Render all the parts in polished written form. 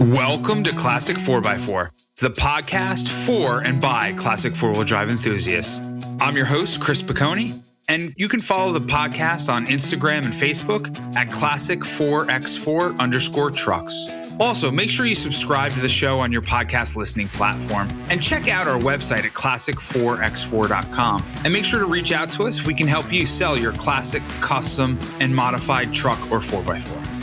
Welcome to Classic 4x4, the podcast for and by classic four-wheel drive enthusiasts. I'm your host, Chris Piccone, and you can follow the podcast on Instagram and Facebook at classic4x4_trucks. Also, make sure you subscribe to the show on your podcast listening platform and check out our website at classic4x4.com. And make sure to reach out to us if we can help you sell your classic, custom, and modified truck or 4x4.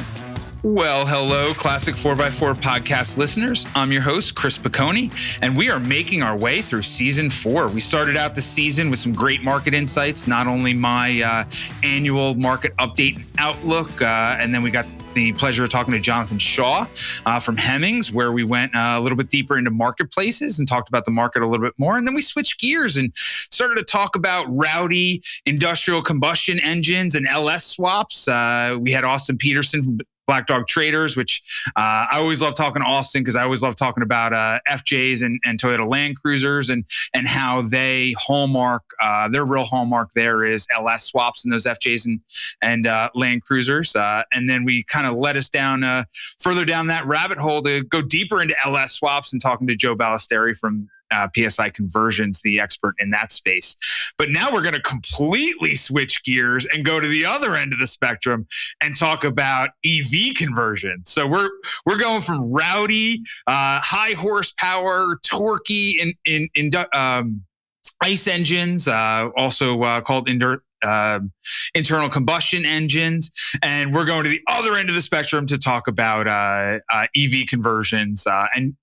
Well, hello, Classic 4x4 podcast listeners. I'm your host, Chris Piccone, and we are making our way through season 4. We started out the season with some great market insights, not only my annual market update and outlook, and then we got the pleasure of talking to Jonathan Shaw from Hemmings, where we went a little bit deeper into marketplaces and talked about the market a little bit more. And then we switched gears and started to talk about rowdy industrial combustion engines and LS swaps. We had Austin Peterson from Black Dog Traders, which I always love talking to Austin because I always love talking about FJs and Toyota Land Cruisers and how they hallmark, their real hallmark there is LS swaps in those FJs and Land Cruisers. And then we kind of led us down further down that rabbit hole to go deeper into LS swaps and talking to Joe Ballesteri from PSI Conversions, the expert in that space. But now we're going to completely switch gears and go to the other end of the spectrum and talk about EV conversion. So we're going from rowdy, high horsepower, torquey in ICE engines, also called internal combustion engines. And we're going to the other end of the spectrum to talk about EV conversions. And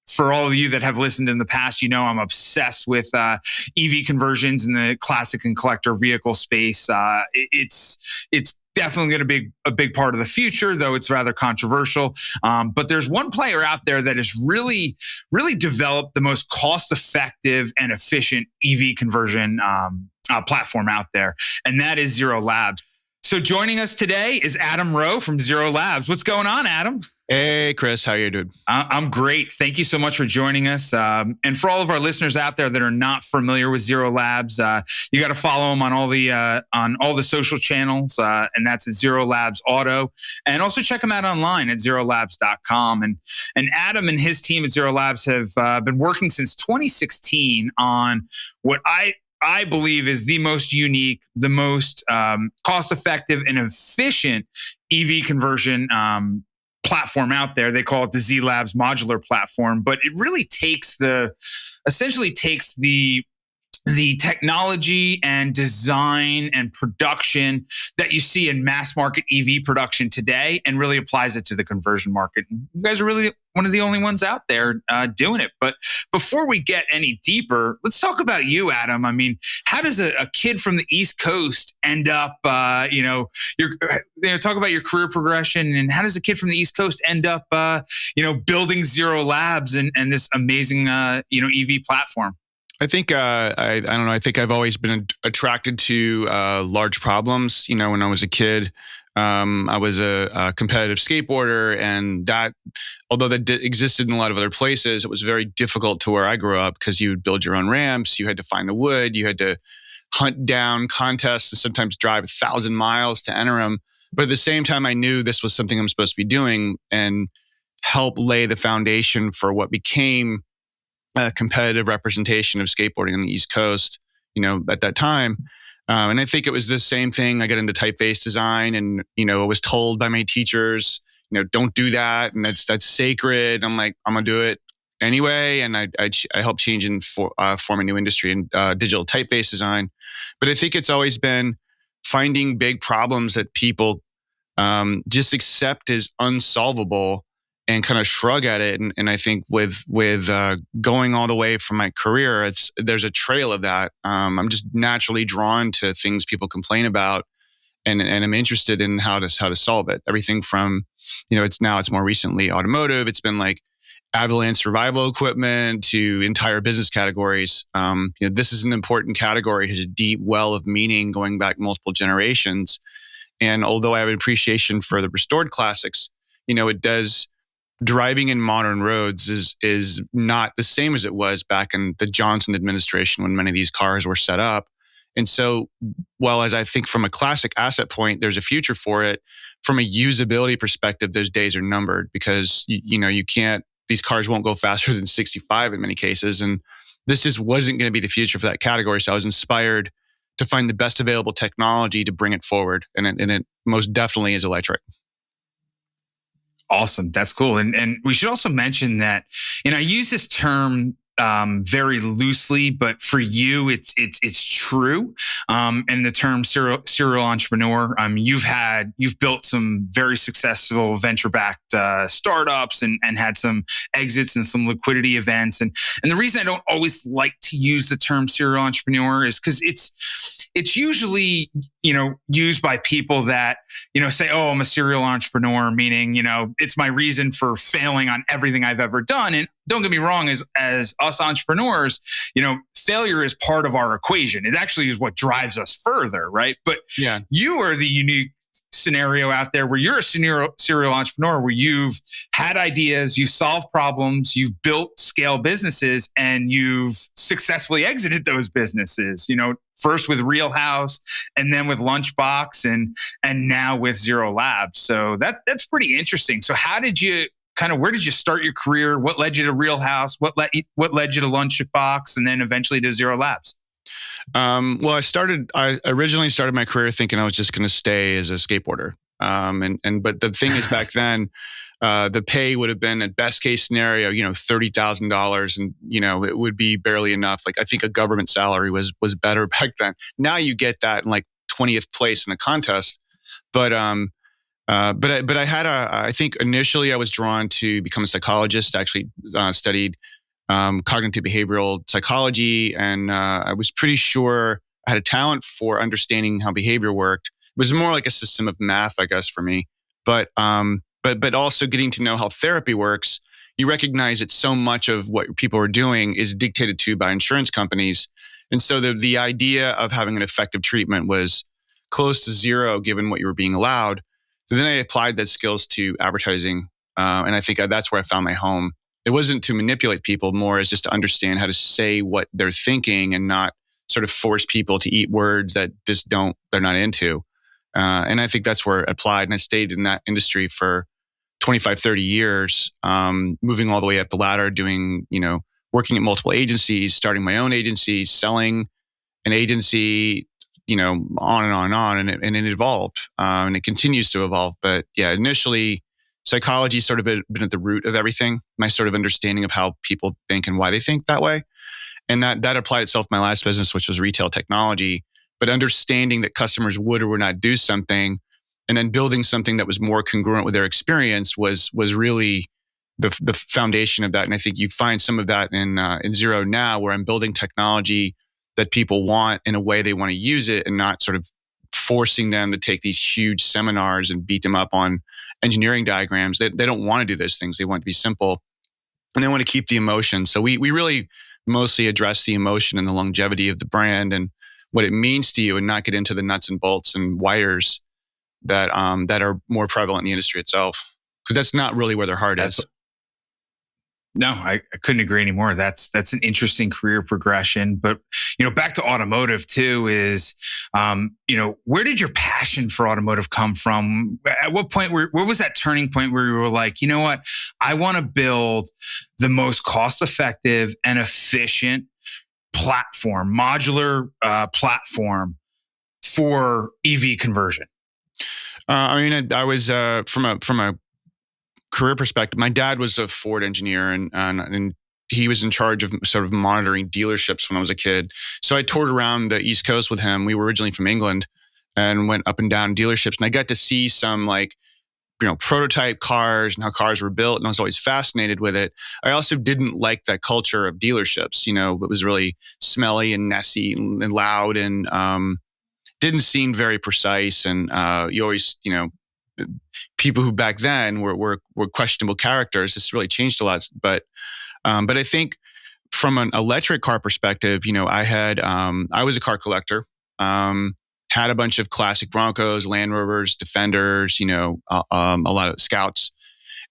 for all of you that have listened in the past, you know I'm obsessed with EV conversions in the classic and collector vehicle space. It's definitely going to be a big part of the future, though it's rather controversial. But there's one player out there that has really developed the most cost-effective and efficient EV conversion platform out there, and that is Zero Labs. So joining us today is Adam Rowe from Zero Labs. What's going on, Adam? Hey, Chris. How you doing? I'm great. Thank you so much for joining us. And for all of our listeners out there that are not familiar with Zero Labs, you got to follow them on all the social channels, and that's at Zero Labs Auto. And also check them out online at zerolabs.com. And Adam and his team at Zero Labs have been working since 2016 on what I believe is the most unique, the most cost-effective and efficient EV conversion platform out there. They call it the Z Labs modular platform, but it really essentially takes the technology and design and production that you see in mass market EV production today and really applies it to the conversion market. You guys are really one of the only ones out there doing it. But before we get any deeper, let's talk about you, Adam. I mean, how does a kid from the East Coast end up, talk about your career progression, and how does a kid from the East Coast end up, building Zero Labs and this amazing, EV platform? I think, I don't know. I think I've always been attracted to large problems. You know, when I was a kid, I was a competitive skateboarder, and that, although that existed in a lot of other places, it was very difficult to where I grew up because you would build your own ramps. You had to find the wood. You had to hunt down contests and sometimes drive 1,000 miles to enter them. But at the same time, I knew this was something I'm supposed to be doing and help lay the foundation for what became a competitive representation of skateboarding on the East Coast, at that time. And I think it was the same thing. I got into typeface design and, I was told by my teachers, don't do that. And that's sacred. I'm like, I'm going to do it anyway. And I helped change and form a new industry in digital typeface design. But I think it's always been finding big problems that people just accept as unsolvable and kind of shrug at it. And I think with going all the way from my career, there's a trail of that. I'm just naturally drawn to things people complain about, and I'm interested in how to solve it. Everything from, it's more recently automotive. It's been like avalanche survival equipment to entire business categories. This is an important category. It has a deep well of meaning going back multiple generations. And although I have an appreciation for the restored classics, it does. Driving in modern roads is not the same as it was back in the Johnson administration when many of these cars were set up. And so, as I think from a classic asset point, there's a future for it. from a usability perspective, those days are numbered because you can't. These cars won't go faster than 65 in many cases, and this just wasn't going to be the future for that category. So I was inspired to find the best available technology to bring it forward, and it most definitely is electric. Awesome. That's cool. And we should also mention that, I use this term very loosely, but for you, it's true. And the term serial entrepreneur, you've built some very successful venture-backed startups and had some exits and some liquidity events. And the reason I don't always like to use the term serial entrepreneur is because it's usually, used by people that, say, oh, I'm a serial entrepreneur, meaning, it's my reason for failing on everything I've ever done. And don't get me wrong, as us entrepreneurs, failure is part of our equation. It actually is what drives us further, right? But yeah, you are the unique scenario out there where you're a serial entrepreneur, where you've had ideas, you've solved problems, you've built scale businesses, and you've successfully exited those businesses, first with Real House and then with Lunchbox and now with Zero Labs. So that's pretty interesting. So where did you start your career? What led you to Real House? What led you to Lunchbox and then eventually to Zero Labs? Well, I originally started my career thinking I was just going to stay as a skateboarder. But the thing is, back then, the pay would have been, at best case scenario, $30,000, and it would be barely enough. Like, I think a government salary was better back then. Now you get that in like 20th place in a contest, but I had I think initially I was drawn to become a psychologist. I actually studied cognitive behavioral psychology, and I was pretty sure I had a talent for understanding how behavior worked. It was more like a system of math, I guess, for me. But also getting to know how therapy works, you recognize that so much of what people are doing is dictated to by insurance companies. And so the idea of having an effective treatment was close to zero given what you were being allowed. So then I applied those skills to advertising. And I think that's where I found my home. It wasn't to manipulate people, more as just to understand how to say what they're thinking and not sort of force people to eat words that they're not into. And I think that's where it applied. And I stayed in that industry for 25, 30 years, moving all the way up the ladder, doing, working at multiple agencies, starting my own agency, selling an agency, on and on and on. And it evolved, and it continues to evolve. But yeah, initially, psychology sort of been at the root of everything, my sort of understanding of how people think and why they think that way. And that applied itself to my last business, which was retail technology. But understanding that customers would or would not do something, and then building something that was more congruent with their experience was really the foundation of that. And I think you find some of that in Zero now, where I'm building technology that people want in a way they want to use it, and not sort of forcing them to take these huge seminars and beat them up on engineering diagrams. They don't want to do those things. They want it to be simple, and they want to keep the emotion. So we really mostly address the emotion and the longevity of the brand and what it means to you, and not get into the nuts and bolts and wires that are more prevalent in the industry itself, because that's not really where their heart is. No, I couldn't agree anymore. That's an interesting career progression. But, back to automotive too is, where did your passion for automotive come from? At what point, where was that turning point where you were like, you know what, I want to build the most cost-effective and efficient platform, modular platform for EV conversion? I was from a career perspective, my dad was a Ford engineer, and he was in charge of sort of monitoring dealerships when I was a kid. So I toured around the East Coast with him. We were originally from England and went up and down dealerships, and I got to see some prototype cars and how cars were built, and I was always fascinated with it. I also didn't like that culture of dealerships. It was really smelly and messy and loud, and didn't seem very precise. And you always, people who back then were questionable characters. It's really changed a lot. But I think from an electric car perspective, I was a car collector, had a bunch of classic Broncos, Land Rovers, Defenders, a lot of Scouts,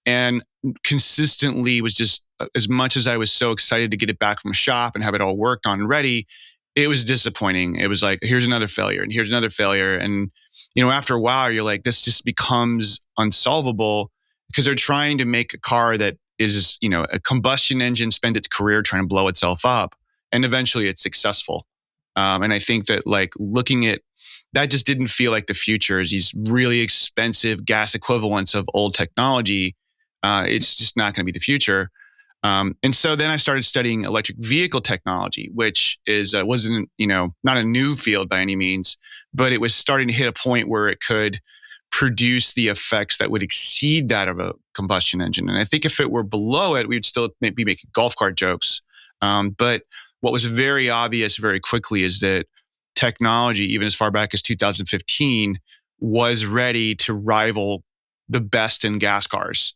and consistently was just, as much as I was so excited to get it back from a shop and have it all worked on and ready, it was disappointing. It was like, here's another failure and here's another failure. And, after a while, you're like, this just becomes unsolvable because they're trying to make a car that is, a combustion engine, spend its career trying to blow itself up. And eventually it's successful. And I think that looking at that just didn't feel like the future is these really expensive gas equivalents of old technology. It's just not going to be the future. And so then I started studying electric vehicle technology, which wasn't, not a new field by any means, but it was starting to hit a point where it could produce the effects that would exceed that of a combustion engine. And I think if it were below it, we'd still be making golf cart jokes. But what was very obvious very quickly is that technology, even as far back as 2015, was ready to rival the best in gas cars,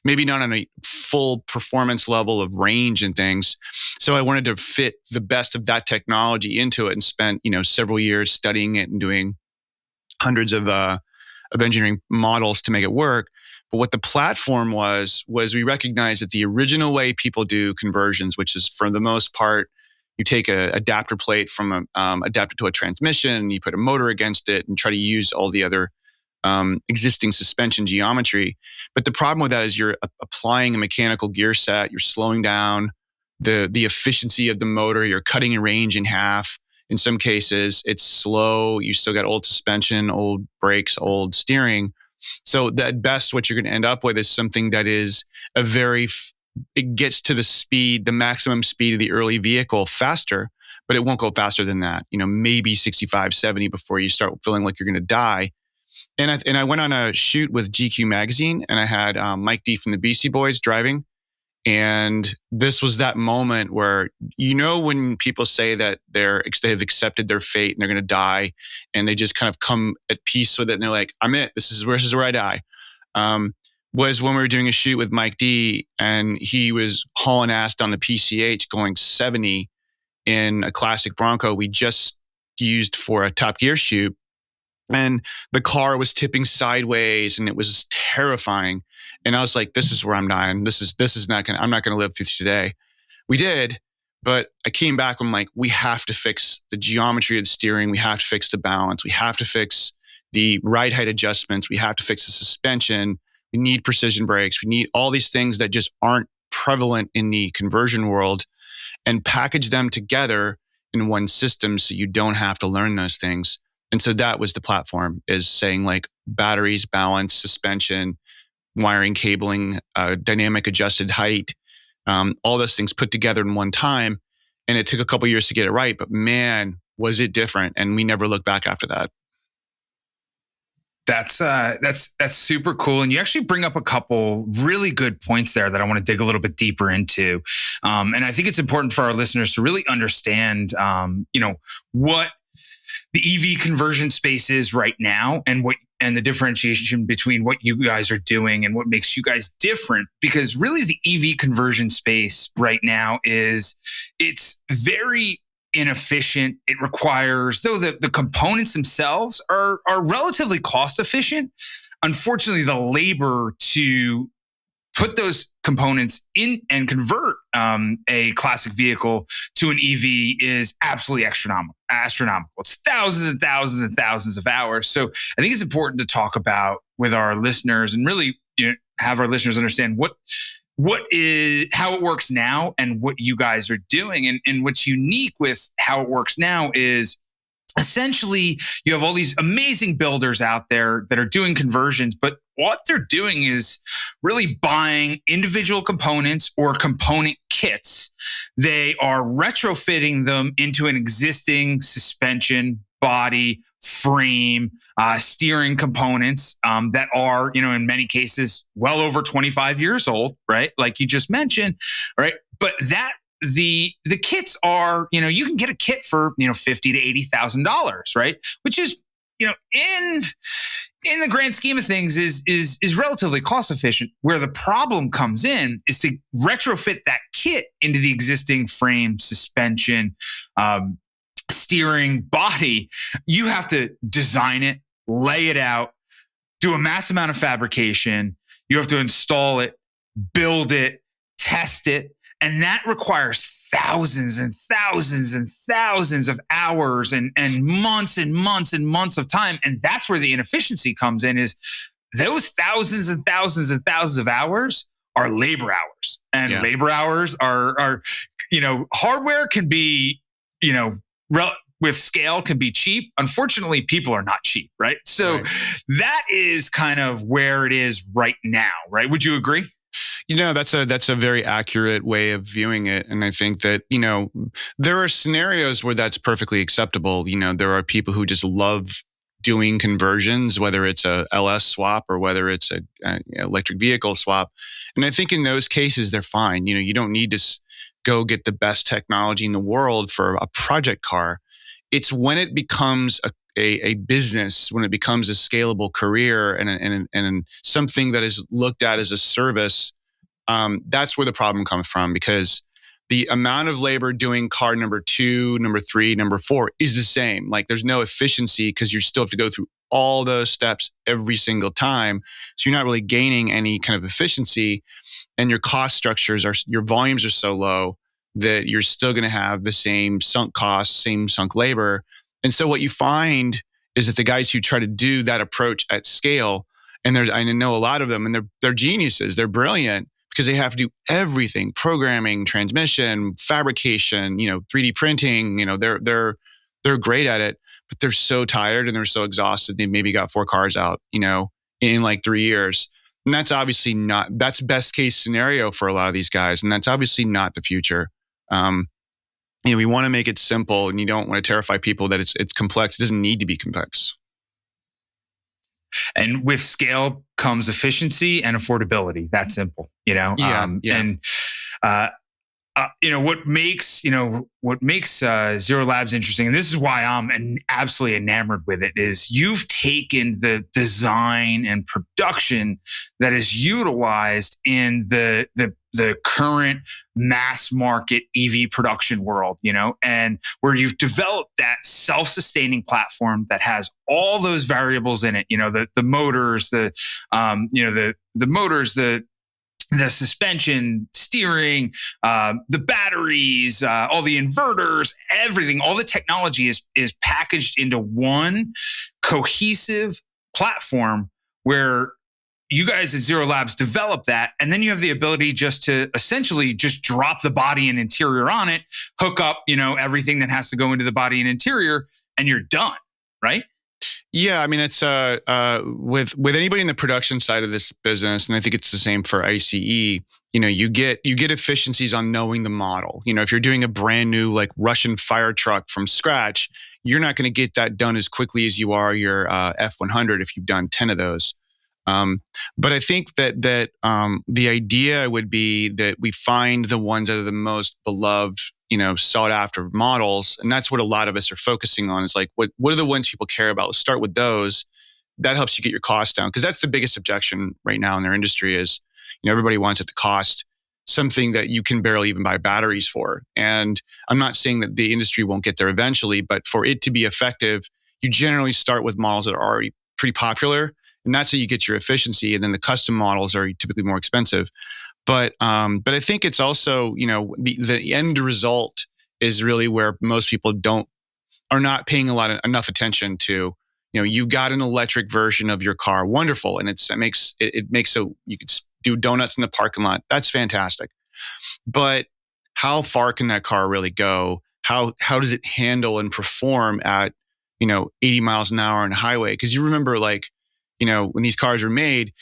maybe not on a full performance level of range and things. So I wanted to fit the best of that technology into it and spent, several years studying it and doing hundreds of engineering models to make it work. But what the platform was we recognized that the original way people do conversions, which is for the most part, you take an adapter plate from an adapter to a transmission, you put a motor against it and try to use all the other existing suspension geometry. But the problem with that is you're applying a mechanical gear set, you're slowing down the efficiency of the motor, you're cutting a range in half. In some cases, it's slow. You still got old suspension, old brakes, old steering. So at best, what you're going to end up with is something that is it gets to the maximum speed of the early vehicle faster, but it won't go faster than that. Maybe 65, 70 before you start feeling like you're going to die. And I went on a shoot with GQ magazine, and I had Mike D from the Beastie Boys driving. And this was that moment where, when people say that they've accepted their fate and they're going to die, and they just kind of come at peace with it, and they're like, I'm it. This is where I die. Was when we were doing a shoot with Mike D, and he was hauling ass on the PCH going 70 in a classic Bronco we just used for a Top Gear shoot. And the car was tipping sideways and it was terrifying. And I was like, this is where I'm dying. I'm not going to live through today. We did, but I came back. I'm like, we have to fix the geometry of the steering. We have to fix the balance. We have to fix the ride height adjustments. We have to fix the suspension. We need precision brakes. We need all these things that just aren't prevalent in the conversion world, and package them together in one system so you don't have to learn those things. And so that was the platform, is saying batteries, balance, suspension, wiring, cabling, dynamic adjusted height, all those things put together in one time. And it took a couple of years to get it right, but man, was it different. And we never looked back after that. That's super cool. And you actually bring up a couple really good points there that I want to dig a little bit deeper into. And I think it's important for our listeners to really understand, what the EV conversion space is right now, and the differentiation between what you guys are doing and what makes you guys different. Because really the EV conversion space right now it's very inefficient. It requires, though the components themselves are relatively cost efficient, unfortunately the labor to put those components in and convert a classic vehicle to an EV is absolutely astronomical. It's thousands and thousands and thousands of hours. So I think it's important to talk about with our listeners and really have our listeners understand how it works now and what you guys are doing. And what's unique with how it works now is essentially you have all these amazing builders out there that are doing conversions, but what they're doing is really buying individual components or component kits. They are retrofitting them into an existing suspension, body, frame, steering components that are, in many cases, well over 25 years old, right? Like you just mentioned, right? But the kits are, you can get a kit for, $50,000 to $80,000, right? Which is, in the grand scheme of things is relatively cost efficient. Where the problem comes in is to retrofit that kit into the existing frame, suspension, steering, body. You have to design it, lay it out, do a mass amount of fabrication. You have to install it, build it, test it. And that requires thousands and thousands and thousands of hours and months and months and months of time. And that's where the inefficiency comes in, is those thousands and thousands and thousands of hours are labor hours. And labor hours are, hardware can be, with scale can be cheap. Unfortunately, people are not cheap, right? So that is kind of where it is right now, right? Would you agree? That's a very accurate way of viewing it. And I think that, there are scenarios where that's perfectly acceptable. There are people who just love doing conversions, whether it's a LS swap or whether it's a electric vehicle swap. And I think in those cases, they're fine. You don't need to go get the best technology in the world for a project car. It's when it becomes a business, when it becomes a scalable career and something that is looked at as a service, that's where the problem comes from, because the amount of labor doing car number 2, number 3, number 4 is the same. Like, there's no efficiency because you still have to go through all those steps every single time. So you're not really gaining any kind of efficiency, and your cost structures your volumes are so low that you're still going to have the same sunk costs, same sunk labor. And so what you find is that the guys who try to do that approach at scale, and I know a lot of them, and they're geniuses, they're brilliant, because they have to do everything: programming, transmission, fabrication, 3D printing. They're great at it, but they're so tired and they're so exhausted. They maybe got 4 cars out, in like 3 years. And that's obviously that's best case scenario for a lot of these guys. And that's obviously not the future. We want to make it simple, and you don't want to terrify people that it's complex. It doesn't need to be complex. And with scale comes efficiency and affordability. That simple, And what makes Zero Labs interesting, and this is why I'm absolutely enamored with it, is you've taken the design and production that is utilized in the current mass market EV production world, and where you've developed that self-sustaining platform that has all those variables in it, the motors, the motors, the suspension, steering, the batteries, all the inverters, everything, all the technology is packaged into one cohesive platform where you guys at Zero Labs develop that. And then you have the ability just to essentially just drop the body and interior on it, hook up, everything that has to go into the body and interior, and you're done, right? Yeah, I mean, it's with anybody in the production side of this business, and I think it's the same for ICE. You get efficiencies on knowing the model. If you're doing a brand new like Russian fire truck from scratch, you're not going to get that done as quickly as you are your F100 if you've done 10 of those. But I think that the idea would be that we find the ones that are the most beloved, sought after models. And that's what a lot of us are focusing on, is like, what are the ones people care about? Let's start with those. That helps you get your costs down. Because that's the biggest objection right now in their industry is, everybody wants it to cost something that you can barely even buy batteries for. And I'm not saying that the industry won't get there eventually, but for it to be effective, you generally start with models that are already pretty popular. And that's how you get your efficiency. And then the custom models are typically more expensive. But I think it's also, the end result is really where most people are not paying enough attention to. You've got an electric version of your car, wonderful, and it makes so you could do donuts in the parking lot. That's fantastic. But how far can that car really go? How does it handle and perform at 80 miles an hour on the highway? Because you remember, when these cars were made,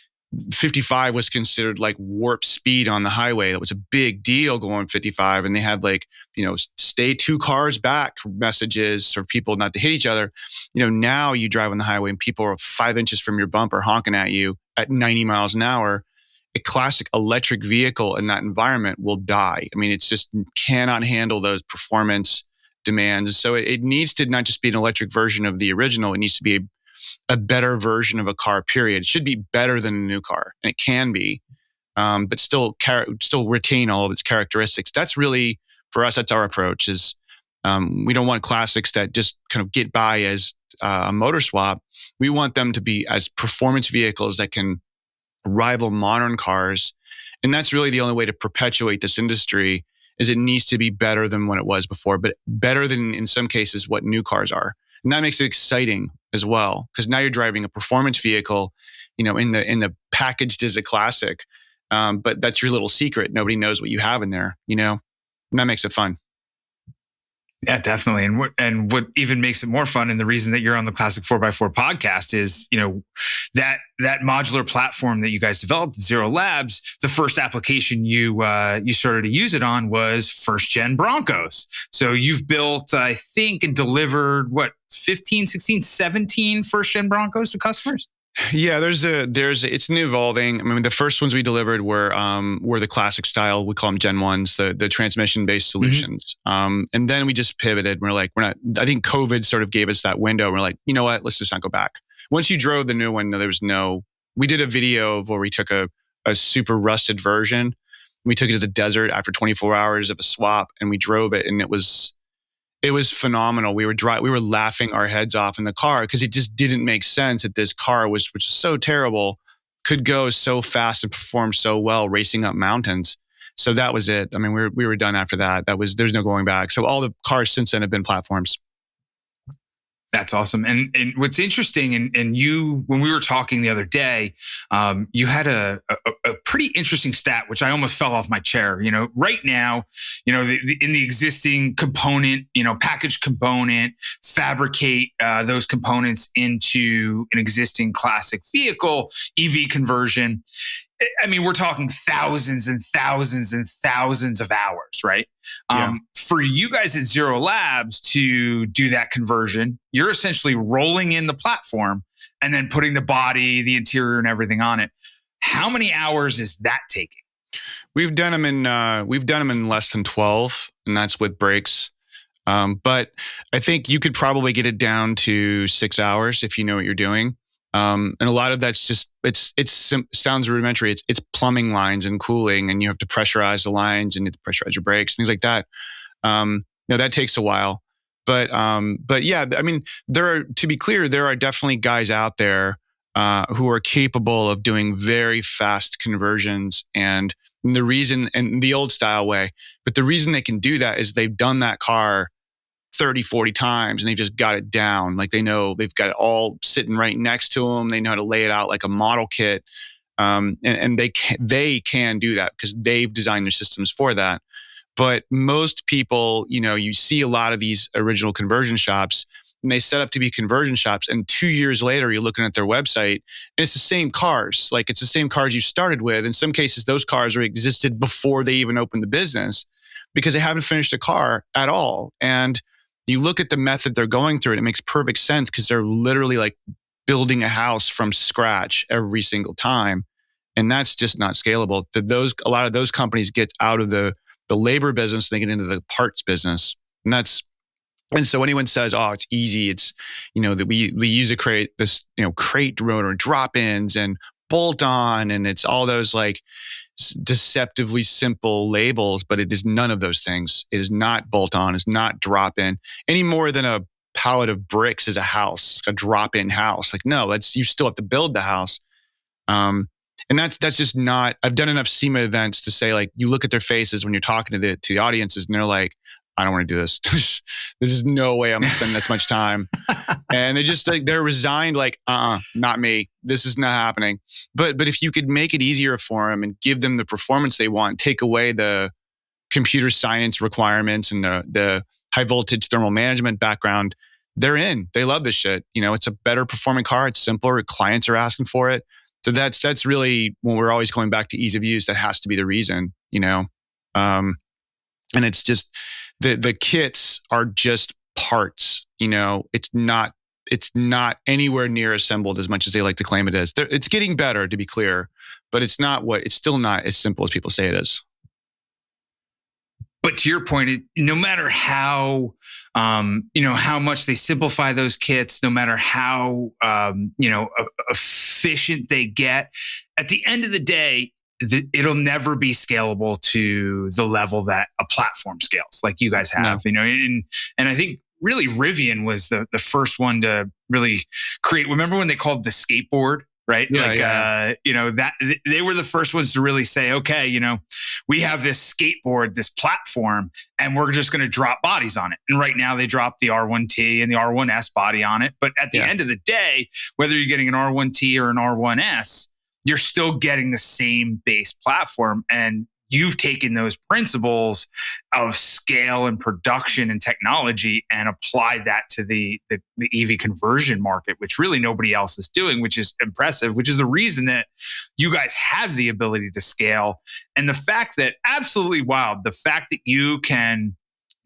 55 was considered like warp speed on the highway. That was a big deal going 55. And they had stay 2 cars back messages for people not to hit each other. Now you drive on the highway and people are 5 inches from your bumper honking at you at 90 miles an hour. A classic electric vehicle in that environment will die. I mean, it's just cannot handle those performance demands. So it needs to not just be an electric version of the original. It needs to be a better version of a car, period. It should be better than a new car, and it can be, but still retain all of its characteristics. That's really, for us, that's our approach. Is we don't want classics that just kind of get by as a motor swap. We want them to be as performance vehicles that can rival modern cars, And that's really the only way to perpetuate this industry is it needs to be better than what it was before, but better than in some cases what new cars are. And that makes it exciting as well, because now you're driving a performance vehicle, in the packaged as a classic. But that's your little secret. Nobody knows what you have in there, and that makes it fun. Yeah, definitely. And what even makes it more fun, and the reason that you're on the Classic 4x4 podcast is, that modular platform that you guys developed, Zero Labs, the first application you started to use it on was first gen Broncos. So you've built, I think, and delivered 15, 16, 17 first gen Broncos to customers? Yeah, it's new evolving. I mean, the first ones we delivered were the classic style. We call them Gen 1s, the transmission based solutions. Mm-hmm. And then we just pivoted. We're not, I think COVID sort of gave us that window. We're like, you know what, let's just not go back. Once you drove the new one, we did a video of where we took a super rusted version. We took it to the desert after 24 hours of a swap and we drove it, and it was phenomenal. We were laughing our heads off in the car because it just didn't make sense that this car which is so terrible, could go so fast and perform so well racing up mountains. So that was it. I mean, we were done after that. There's no going back. So all the cars since then have been platforms. That's awesome. And what's interesting, and you, when we were talking the other day, you had a pretty interesting stat, which I almost fell off my chair. Right now, in the existing component, package component, fabricate those components into an existing classic vehicle, EV conversion. I mean, we're talking thousands and thousands and thousands of hours, right? Yeah. For you guys at Zero Labs to do that conversion, you're essentially rolling in the platform and then putting the body, the interior, and everything on it. How many hours is that taking? We've done them in less than 12, and that's with brakes. But I think you could probably get it down to 6 hours if you know what you're doing. And a lot of that's just, sounds rudimentary. It's plumbing lines and cooling, and you have to pressurize the lines and you have to pressurize your brakes, things like that. That takes a while, but yeah, I mean, to be clear, there are definitely guys out there, who are capable of doing very fast conversions, and the reason, and the old style way, but the reason they can do that is they've done that car 30, 40 times and they've just got it down. Like they know they've got it all sitting right next to them. They know how to lay it out like a model kit. And they can do that because they've designed their systems for that. But most people, you see a lot of these original conversion shops and they set up to be conversion shops. And 2 years later, you're looking at their website and it's the same cars. Like it's the same cars you started with. In some cases, those cars existed before they even opened the business because they haven't finished a car at all. And you look at the method they're going through, and it makes perfect sense because they're literally like building a house from scratch every single time. And that's just not scalable. A lot of those companies get out of the labor business, they get into the parts business. And so anyone says, oh, it's easy. It's, that we use crate rotor drop-ins and bolt on, and it's all those like deceptively simple labels, but it is none of those things. It is not bolt on, it's not drop in any more than a pallet of bricks is a house, it's a drop in house. Like, no, you still have to build the house. And that's just not, I've done enough SEMA events to say, like, you look at their faces when you're talking to the audiences and they're like, I don't want to do this. This is no way I'm going to spend this much time. And they're just like, they're resigned, like, not me. This is not happening. But if you could make it easier for them and give them the performance they want, take away the computer science requirements and the high voltage thermal management background, they're in. They love this shit. It's a better performing car. It's simpler. Clients are asking for it. So that's really, when we're always going back to ease of use, that has to be the reason, and it's just, the kits are just parts, it's not anywhere near assembled as much as they like to claim it is. It's getting better, to be clear, but it's still not as simple as people say it is. But to your point, no matter how, how much they simplify those kits, no matter how, efficient they get, at the end of the day, it'll never be scalable to the level that a platform scales like you guys have, no. And I think really Rivian was the first one to really create. Remember when they called the skateboard, right? Yeah, yeah. That they were the first ones to really say, okay, we have this skateboard, this platform, and we're just going to drop bodies on it. And right now they drop the R1T and the R1S body on it. But at the end of the day, whether you're getting an R1T or an R1S, you're still getting the same base platform. And you've taken those principles of scale and production and technology and applied that to the EV conversion market, which really nobody else is doing, which is impressive, which is the reason that you guys have the ability to scale. And the fact that, absolutely wild, the fact that you can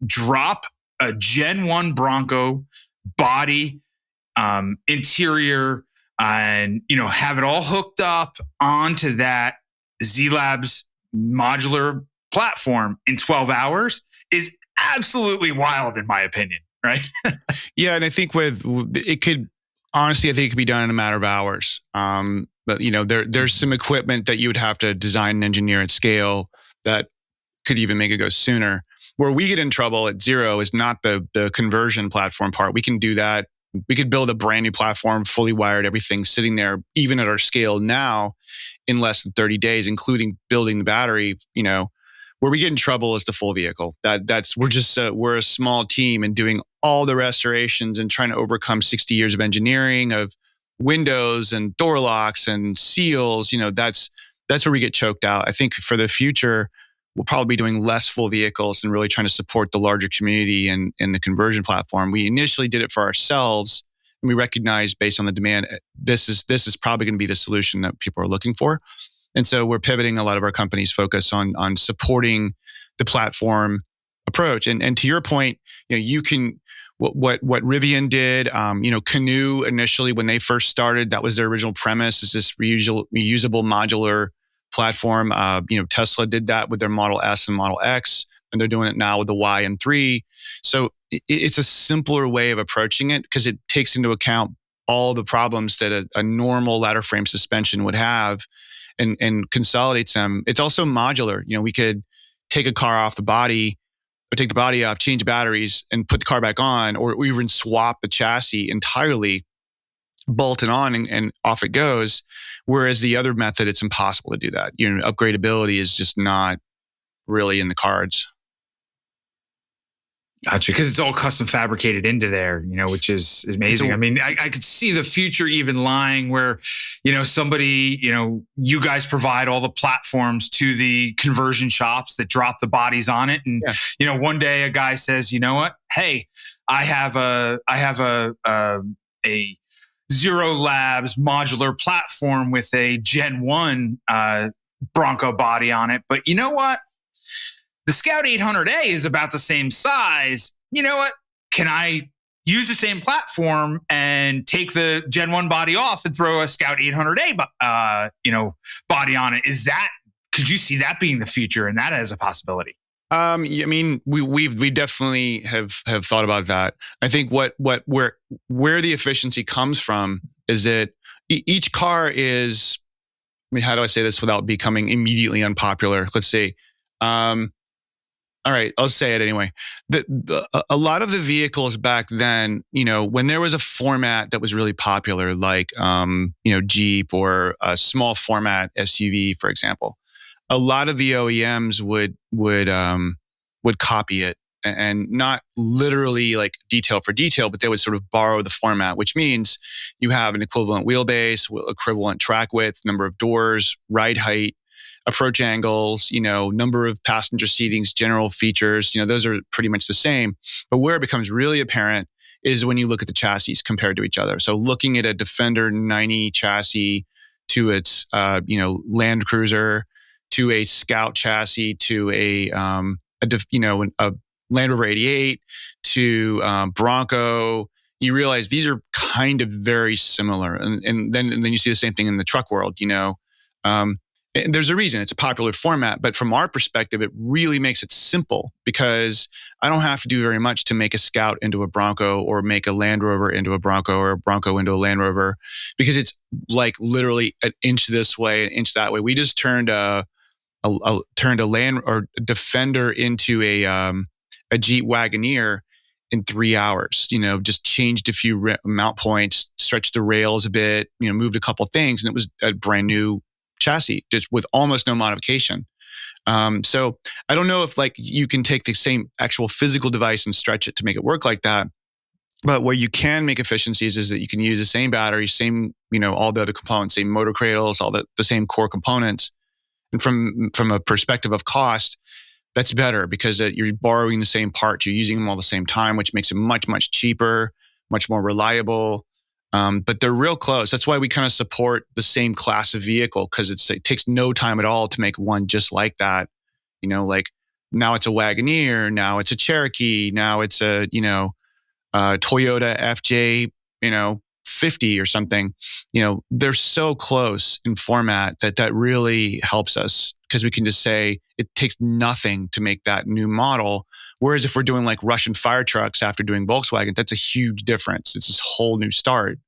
drop a Gen 1 Bronco body, interior, and have it all hooked up onto that Z-Labs modular platform in 12 hours is absolutely wild, in my opinion, right? Yeah, and I think it could be done in a matter of hours. But there's some equipment that you would have to design and engineer at scale that could even make it go sooner. Where we get in trouble at Zero is not the conversion platform part. We can do that. We could build a brand new platform, fully wired, everything sitting there, even at our scale now, in less than 30 days, including building the battery. Where we get in trouble is the full vehicle. We're a small team and doing all the restorations and trying to overcome 60 years of engineering of windows and door locks and seals. That's where we get choked out. I think for the future, we'll probably be doing less full vehicles and really trying to support the larger community and the conversion platform. We initially did it for ourselves, and we recognized based on the demand, this is probably going to be the solution that people are looking for. And so we're pivoting a lot of our company's focus on supporting the platform approach. And to your point, you can what Rivian did, Canoe initially when they first started, that was their original premise, is this reusable modular platform. Tesla did that with their Model S and Model X, and they're doing it now with the Y and 3. So it's a simpler way of approaching it because it takes into account all the problems that a normal ladder frame suspension would have and consolidates them. It's also modular. We could take a car off the body or take the body off, change batteries, and put the car back on, or even swap the chassis entirely, bolt it on, and off it goes. Whereas the other method, it's impossible to do that. Upgradability is just not really in the cards. Gotcha. Because it's all custom fabricated into there, which is amazing. I could see the future even lying where, somebody, you guys provide all the platforms to the conversion shops that drop the bodies on it. And, one day a guy says, you know what? Hey, I have a Zero Labs modular platform with a Gen 1 Bronco body on it. But you know what? The Scout 800A is about the same size. You know what? Can I use the same platform and take the Gen 1 body off and throw a Scout 800A body on it? Could you see that being the future and that as a possibility? We definitely have thought about that. I think where the efficiency comes from is that each car is. How do I say this without becoming immediately unpopular? Let's see. All right, I'll say it anyway. A lot of the vehicles back then, when there was a format that was really popular, like Jeep or a small format SUV, for example, a lot of the OEMs would copy it, and not literally like detail for detail, but they would sort of borrow the format, which means you have an equivalent wheelbase, equivalent track width, number of doors, ride height, approach angles, number of passenger seatings, general features, those are pretty much the same. But where it becomes really apparent is when you look at the chassis compared to each other. So looking at a Defender 90 chassis to its, Land Cruiser, to a Scout chassis, to a Land Rover 88, to Bronco, you realize these are kind of very similar. And then you see the same thing in the truck world, And there's a reason it's a popular format, but from our perspective, it really makes it simple because I don't have to do very much to make a Scout into a Bronco or make a Land Rover into a Bronco or a Bronco into a Land Rover, because it's like literally an inch this way, an inch that way. We just turned a Land or Defender into a Jeep Wagoneer, in 3 hours. Just changed a few mount points, stretched the rails a bit, moved a couple things, and it was a brand new chassis, just with almost no modification. So I don't know if like you can take the same actual physical device and stretch it to make it work like that. But where you can make efficiencies is that you can use the same battery, same, all the other components, same motor cradles, all the same core components. And from a perspective of cost, that's better because you're borrowing the same parts, you're using them all the same time, which makes it much, much cheaper, much more reliable. But they're real close. That's why we kind of support the same class of vehicle, because it takes no time at all to make one just like that. Like now it's a Wagoneer, now it's a Cherokee, now it's a, Toyota FJ, 50 or something. They're so close in format that really helps us, because we can just say it takes nothing to make that new model. Whereas if we're doing like Russian fire trucks after doing Volkswagen, that's a huge difference. It's this whole new start.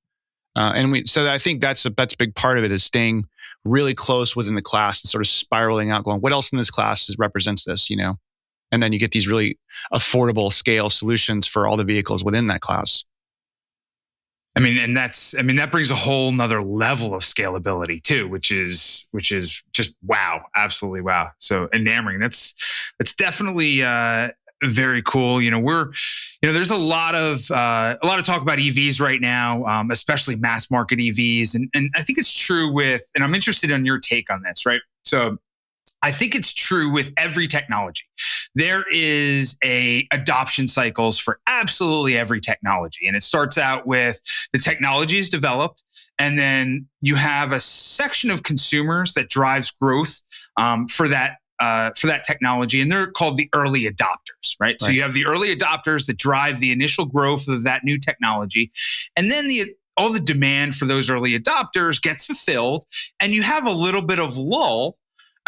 So I think that's a big part of it, is staying really close within the class and sort of spiraling out, going, what else in this class represents this, And then you get these really affordable scale solutions for all the vehicles within that class. That brings a whole nother level of scalability too, which is just wow, absolutely wow. So enamoring. That's definitely very cool. There's a lot of talk about EVs right now, especially mass market EVs, and I think it's true and I'm interested in your take on this, right? So I think it's true with every technology. There is adoption cycles for absolutely every technology. And it starts out with the technology is developed, and then you have a section of consumers that drives growth for that technology. And they're called the early adopters, right? So you have the early adopters that drive the initial growth of that new technology. And then all the demand for those early adopters gets fulfilled, and you have a little bit of lull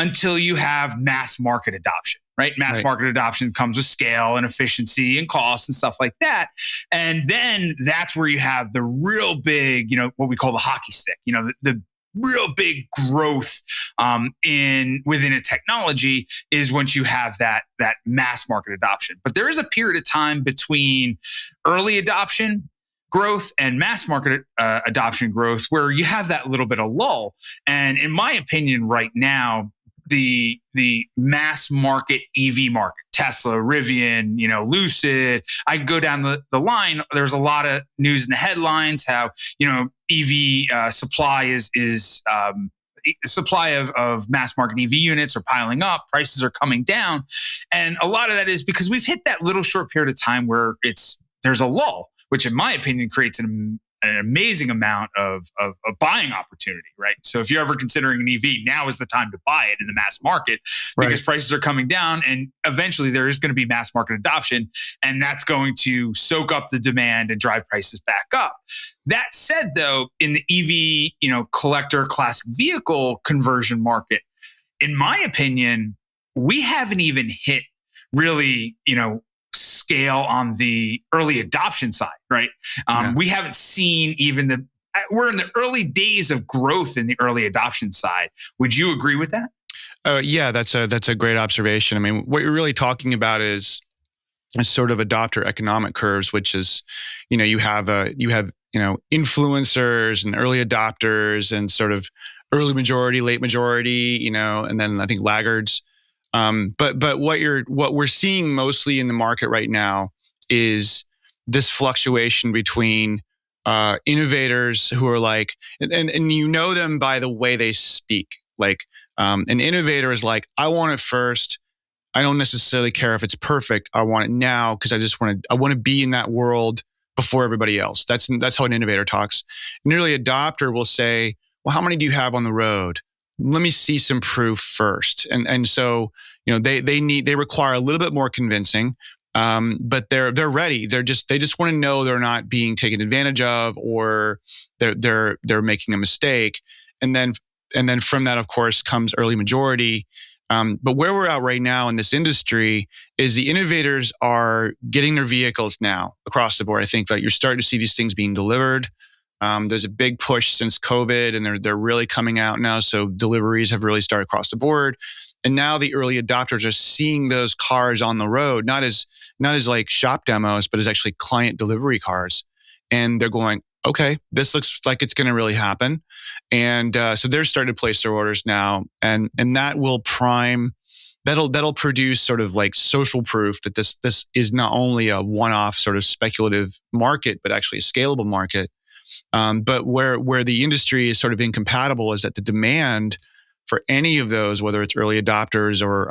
until you have mass market adoption, right? Mass market adoption comes with scale and efficiency and cost and stuff like that. And then that's where you have the real big, what we call the hockey stick, the real big growth within a technology is once you have that mass market adoption. But there is a period of time between early adoption growth and mass market adoption growth where you have that little bit of lull. And in my opinion, right now, the mass market EV market, Tesla, Rivian, Lucid, I go down the line. There's a lot of news in the headlines how, EV supply is supply of mass market EV units are piling up, prices are coming down. And a lot of that is because we've hit that little short period of time where there's a lull, which in my opinion creates an amazing amount of buying opportunity, right? So if you're ever considering an EV, now is the time to buy it in the mass market because prices are coming down, and eventually there is going to be mass market adoption, and that's going to soak up the demand and drive prices back up. That said, though, in the EV, collector classic vehicle conversion market, in my opinion, we haven't even hit really, scale on the early adoption side, right? We haven't seen even we're in the early days of growth in the early adoption side. Would you agree with that? Yeah, that's a great observation. I mean, what you're really talking about is a sort of adopter economic curves, which is, you have influencers and early adopters and sort of early majority, late majority, and then I think laggards. But what we're seeing mostly in the market right now is this fluctuation between innovators who are like, and them by the way they speak. Like an innovator is like, I want it first. I don't necessarily care if it's perfect. I want it now because I want to be in that world before everybody else. That's how an innovator talks. An early adopter will say, well, how many do you have on the road? Let me see some proof first. And so, they require a little bit more convincing, but they're ready. They just want to know they're not being taken advantage of, or they're making a mistake. And then from that, of course, comes early majority. But where we're at right now in this industry is the innovators are getting their vehicles now across the board. I think that you're starting to see these things being delivered. There's a big push since COVID, and they're really coming out now. So deliveries have really started across the board. And now the early adopters are seeing those cars on the road, not as like shop demos, but as actually client delivery cars. And they're going, okay, this looks like it's going to really happen. And so they're starting to place their orders now. And that will prime, that'll produce sort of like social proof that this is not only a one-off sort of speculative market, but actually a scalable market. But where the industry is sort of incompatible is that the demand for any of those, whether it's early adopters or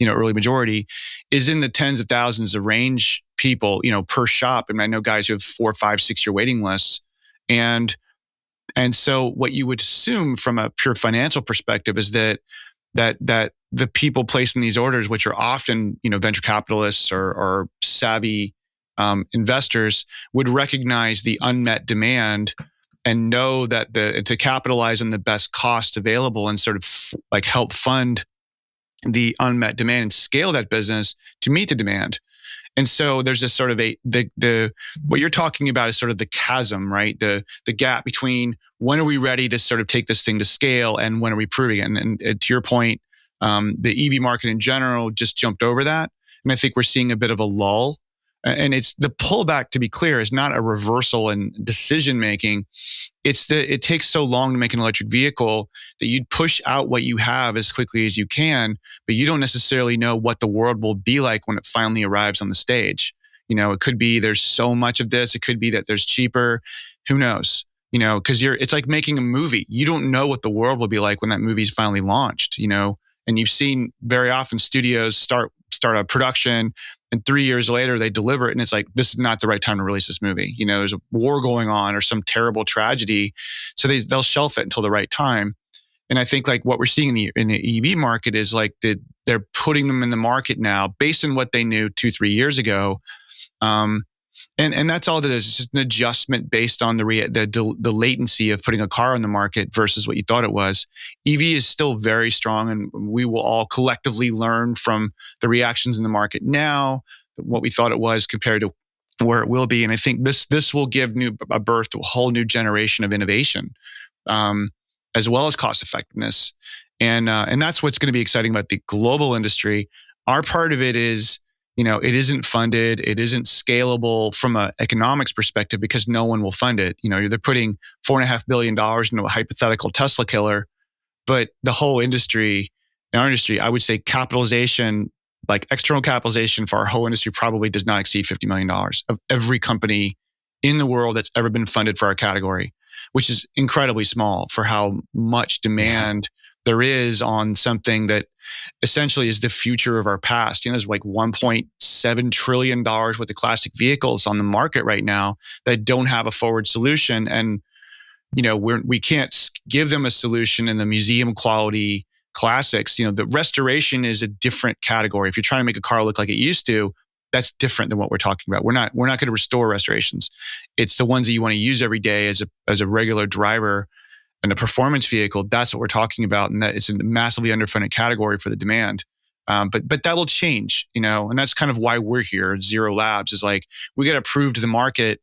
early majority, is in the tens of thousands of range people, per shop. And I know guys who have 4, 5, 6 year waiting lists. And so what you would assume from a pure financial perspective is that the people placing these orders, which are often, venture capitalists or savvy investors, would recognize the unmet demand and know that to capitalize on the best cost available and sort of like help fund the unmet demand and scale that business to meet the demand. And so there's this sort of what you're talking about is sort of the chasm, right? The gap between when are we ready to sort of take this thing to scale and when are we proving it? And to your point, the EV market in general just jumped over that. And I think we're seeing a bit of a lull. And it's the pullback, to be clear, is not a reversal in decision making. It takes so long to make an electric vehicle that you'd push out what you have as quickly as you can, but you don't necessarily know what the world will be like when it finally arrives on the stage. It could be there's so much of this. It could be that there's cheaper. Who knows? Because it's like making a movie. You don't know what the world will be like when that movie's finally launched. And you've seen very often studios start a production. And 3 years later, they deliver it. And it's like, this is not the right time to release this movie. There's a war going on or some terrible tragedy. So they'll shelf it until the right time. And I think like what we're seeing in the EV market is like they're putting them in the market now based on what they knew 2-3 years ago. And that's all that is. It's just an adjustment based on the latency of putting a car on the market versus what you thought it was. EV is still very strong, and we will all collectively learn from the reactions in the market now, what we thought it was compared to where it will be. And I think this will give a birth to a whole new generation of innovation, as well as cost effectiveness. And that's what's going to be exciting about the global industry. Our part of it is, it isn't funded. It isn't scalable from an economics perspective because no one will fund it. They're putting $4.5 billion into a hypothetical Tesla killer, but the whole industry, our industry, I would say capitalization, like external capitalization for our whole industry probably does not exceed $50 million of every company in the world that's ever been funded for our category, which is incredibly small for how much demand there is on something that essentially is the future of our past. There's like $1.7 trillion worth of classic vehicles on the market right now that don't have a forward solution. And, we can't give them a solution in the museum quality classics. The restoration is a different category. If you're trying to make a car look like it used to, that's different than what we're talking about. We're not going to restore restorations. It's the ones that you want to use every day as a regular driver and a performance vehicle. That's what we're talking about. And that it's a massively underfunded category for the demand. But that will change, and that's kind of why we're here at Zero Labs is like, we got to prove to the market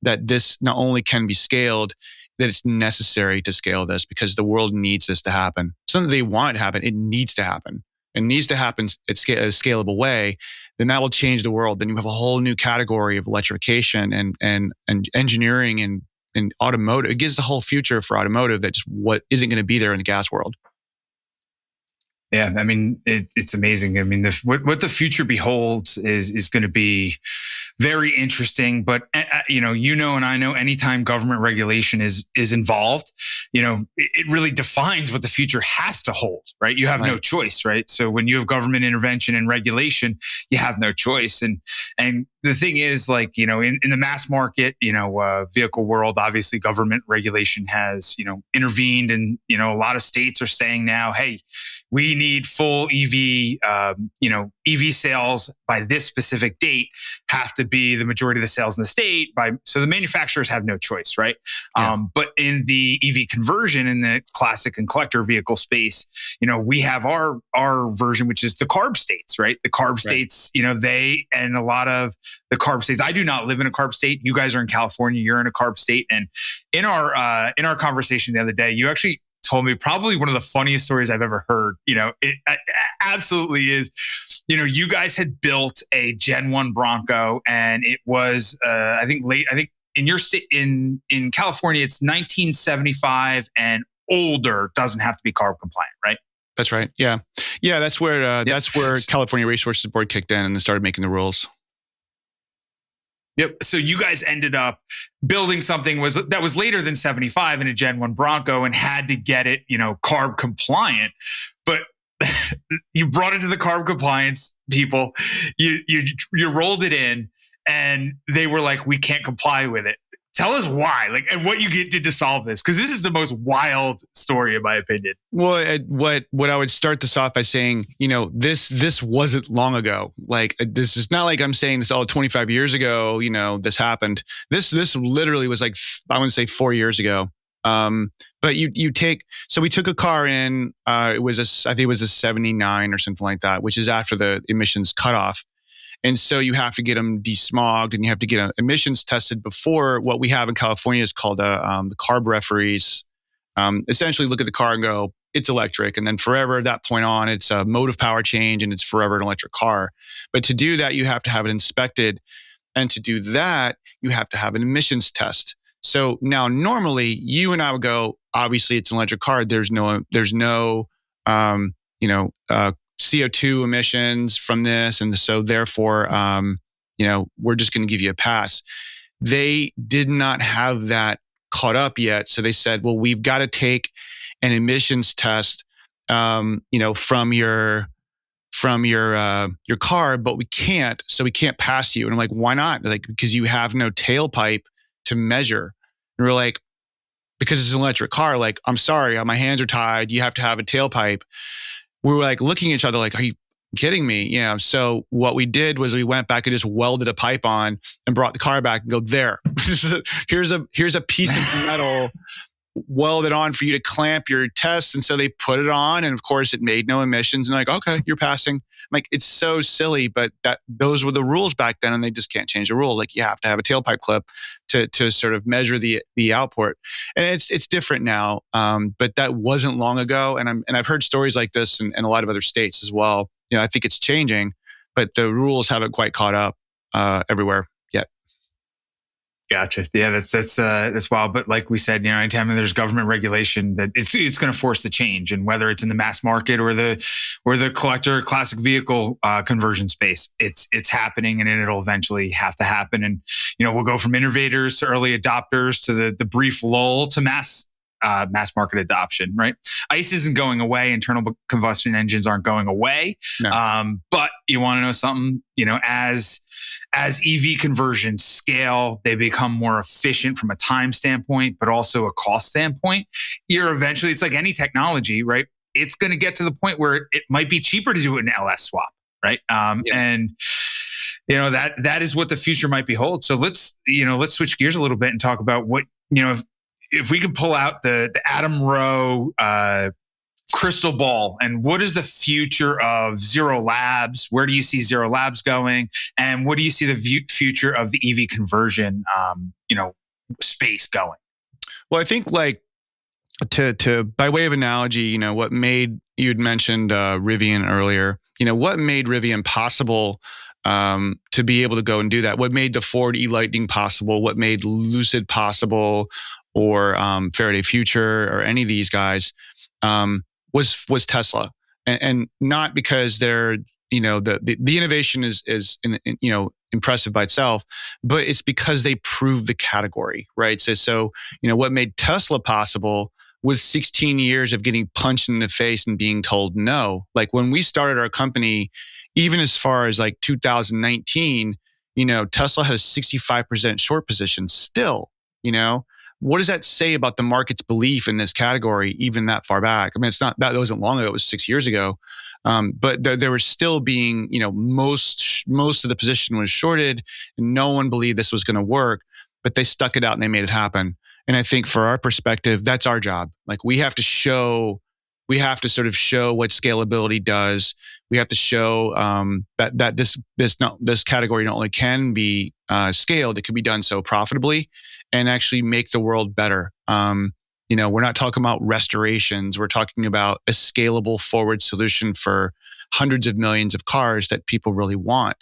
that this not only can be scaled, that it's necessary to scale this because the world needs this to happen. Something they want to happen, it needs to happen. It needs to happen at a scalable way. Then that will change the world. Then you have a whole new category of electrification and engineering and automotive. It gives the whole future for automotive that just what isn't going to be there in the gas world. Yeah, I mean, it's amazing. I mean, what the future beholds is going to be very interesting. But and I know, anytime government regulation is involved, it really defines what the future has to hold. Right? You have no choice. Right? So when you have government intervention and regulation, you have no choice. And the thing is, like, in the mass market, vehicle world, obviously government regulation has intervened, and a lot of states are saying now, hey, we need full EV, EV sales by this specific date have to be the majority of the sales in the state so the manufacturers have no choice, right? Yeah. But in the EV conversion in the classic and collector vehicle space, we have our version, which is the CARB states, right? The CARB states, they and a lot of the CARB states. I do not live in a CARB state. You guys are in California. You're in a CARB state, and in our conversation the other day, you actually told me, probably one of the funniest stories I've ever heard. It absolutely is. You guys had built a Gen 1 Bronco, and it was, I think in your state, in California, it's 1975 and older, doesn't have to be CARB compliant, right? That's right. Yeah. That's where California Resources Board kicked in and started making the rules. Yep. So you guys ended up building something that was later than 75 in a Gen 1 Bronco and had to get it, CARB compliant. But you brought it to the CARB compliance people. You rolled it in, and they were like, "We can't comply with it." Tell us why, and what you did to solve this, because this is the most wild story, in my opinion. Well, what I would start this off by saying, this wasn't long ago. This is not like I'm saying this 25 years ago, this happened. This literally was I want to say 4 years ago. But so we took a car in, I think it was a 79 or something like that, which is after the emissions cutoff. And so you have to get them desmogged, and you have to get emissions tested before what we have in California is called the CARB referees. Essentially look at the car and go, it's electric. And then forever at that point on, it's a mode of power change, and it's forever an electric car. But to do that, you have to have it inspected. And to do that, you have to have an emissions test. So now normally you and I would go, obviously it's an electric car. There's no CO2 emissions from this. And so therefore, we're just going to give you a pass. They did not have that caught up yet. So they said, well, we've got to take an emissions test, from your car, but we can't. So we can't pass you. And I'm like, why not? Because you have no tailpipe to measure. And we're like, because it's an electric car. I'm sorry, my hands are tied. You have to have a tailpipe. We were looking at each other are you kidding me? Yeah. So what we did was we went back and just welded a pipe on and brought the car back and go, there, here's a piece of metal welded on for you to clamp your test. And so they put it on, and of course it made no emissions, and okay, you're passing. It's so silly, but those were the rules back then, and they just can't change the rule. You have to have a tailpipe clip to sort of measure the output. And it's different now. But that wasn't long ago. And I've heard stories like this in a lot of other states as well. I think it's changing, but the rules haven't quite caught up everywhere yet. Gotcha. Yeah, that's wild. But like we said, anytime there's government regulation, that it's going to force the change, and whether it's in the mass market or the collector classic vehicle conversion space, it's happening, and it'll eventually have to happen. And we'll go from innovators to early adopters to the brief lull to mass market adoption. Right? ICE isn't going away. Internal combustion engines aren't going away. No. But you want to know something? As EV conversions scale, they become more efficient from a time standpoint, but also a cost standpoint. It's like any technology, right? It's going to get to the point where it might be cheaper to do an LS swap, right? And that is what the future might behold. So let's switch gears a little bit and talk about what if we can pull out the Adam Rowe crystal ball, and what is the future of Zero Labs? Where do you see Zero Labs going? And what do you see the future of the EV conversion, space going? Well, I think to by way of analogy, what made, you'd mentioned Rivian earlier, what made Rivian possible to be able to go and do that? What made the Ford E-Lightning possible? What made Lucid possible, or Faraday Future, or any of these guys? Was Tesla, and not because they're the innovation is impressive by itself, but it's because they proved the category, right? So what made Tesla possible was 16 years of getting punched in the face and being told no. When we started our company, even as far as 2019, Tesla had a 65% short position still. What does that say about the market's belief in this category, even that far back? I mean, it's not that wasn't long ago; it was 6 years ago. But there was still being, most of the position was shorted, and no one believed this was going to work. But they stuck it out and they made it happen. And I think, for our perspective, that's our job. We have to sort of show what scalability does. We have to show that this category not only can be scaled, it can be done so profitably and actually make the world better. We're not talking about restorations. We're talking about a scalable forward solution for hundreds of millions of cars that people really want.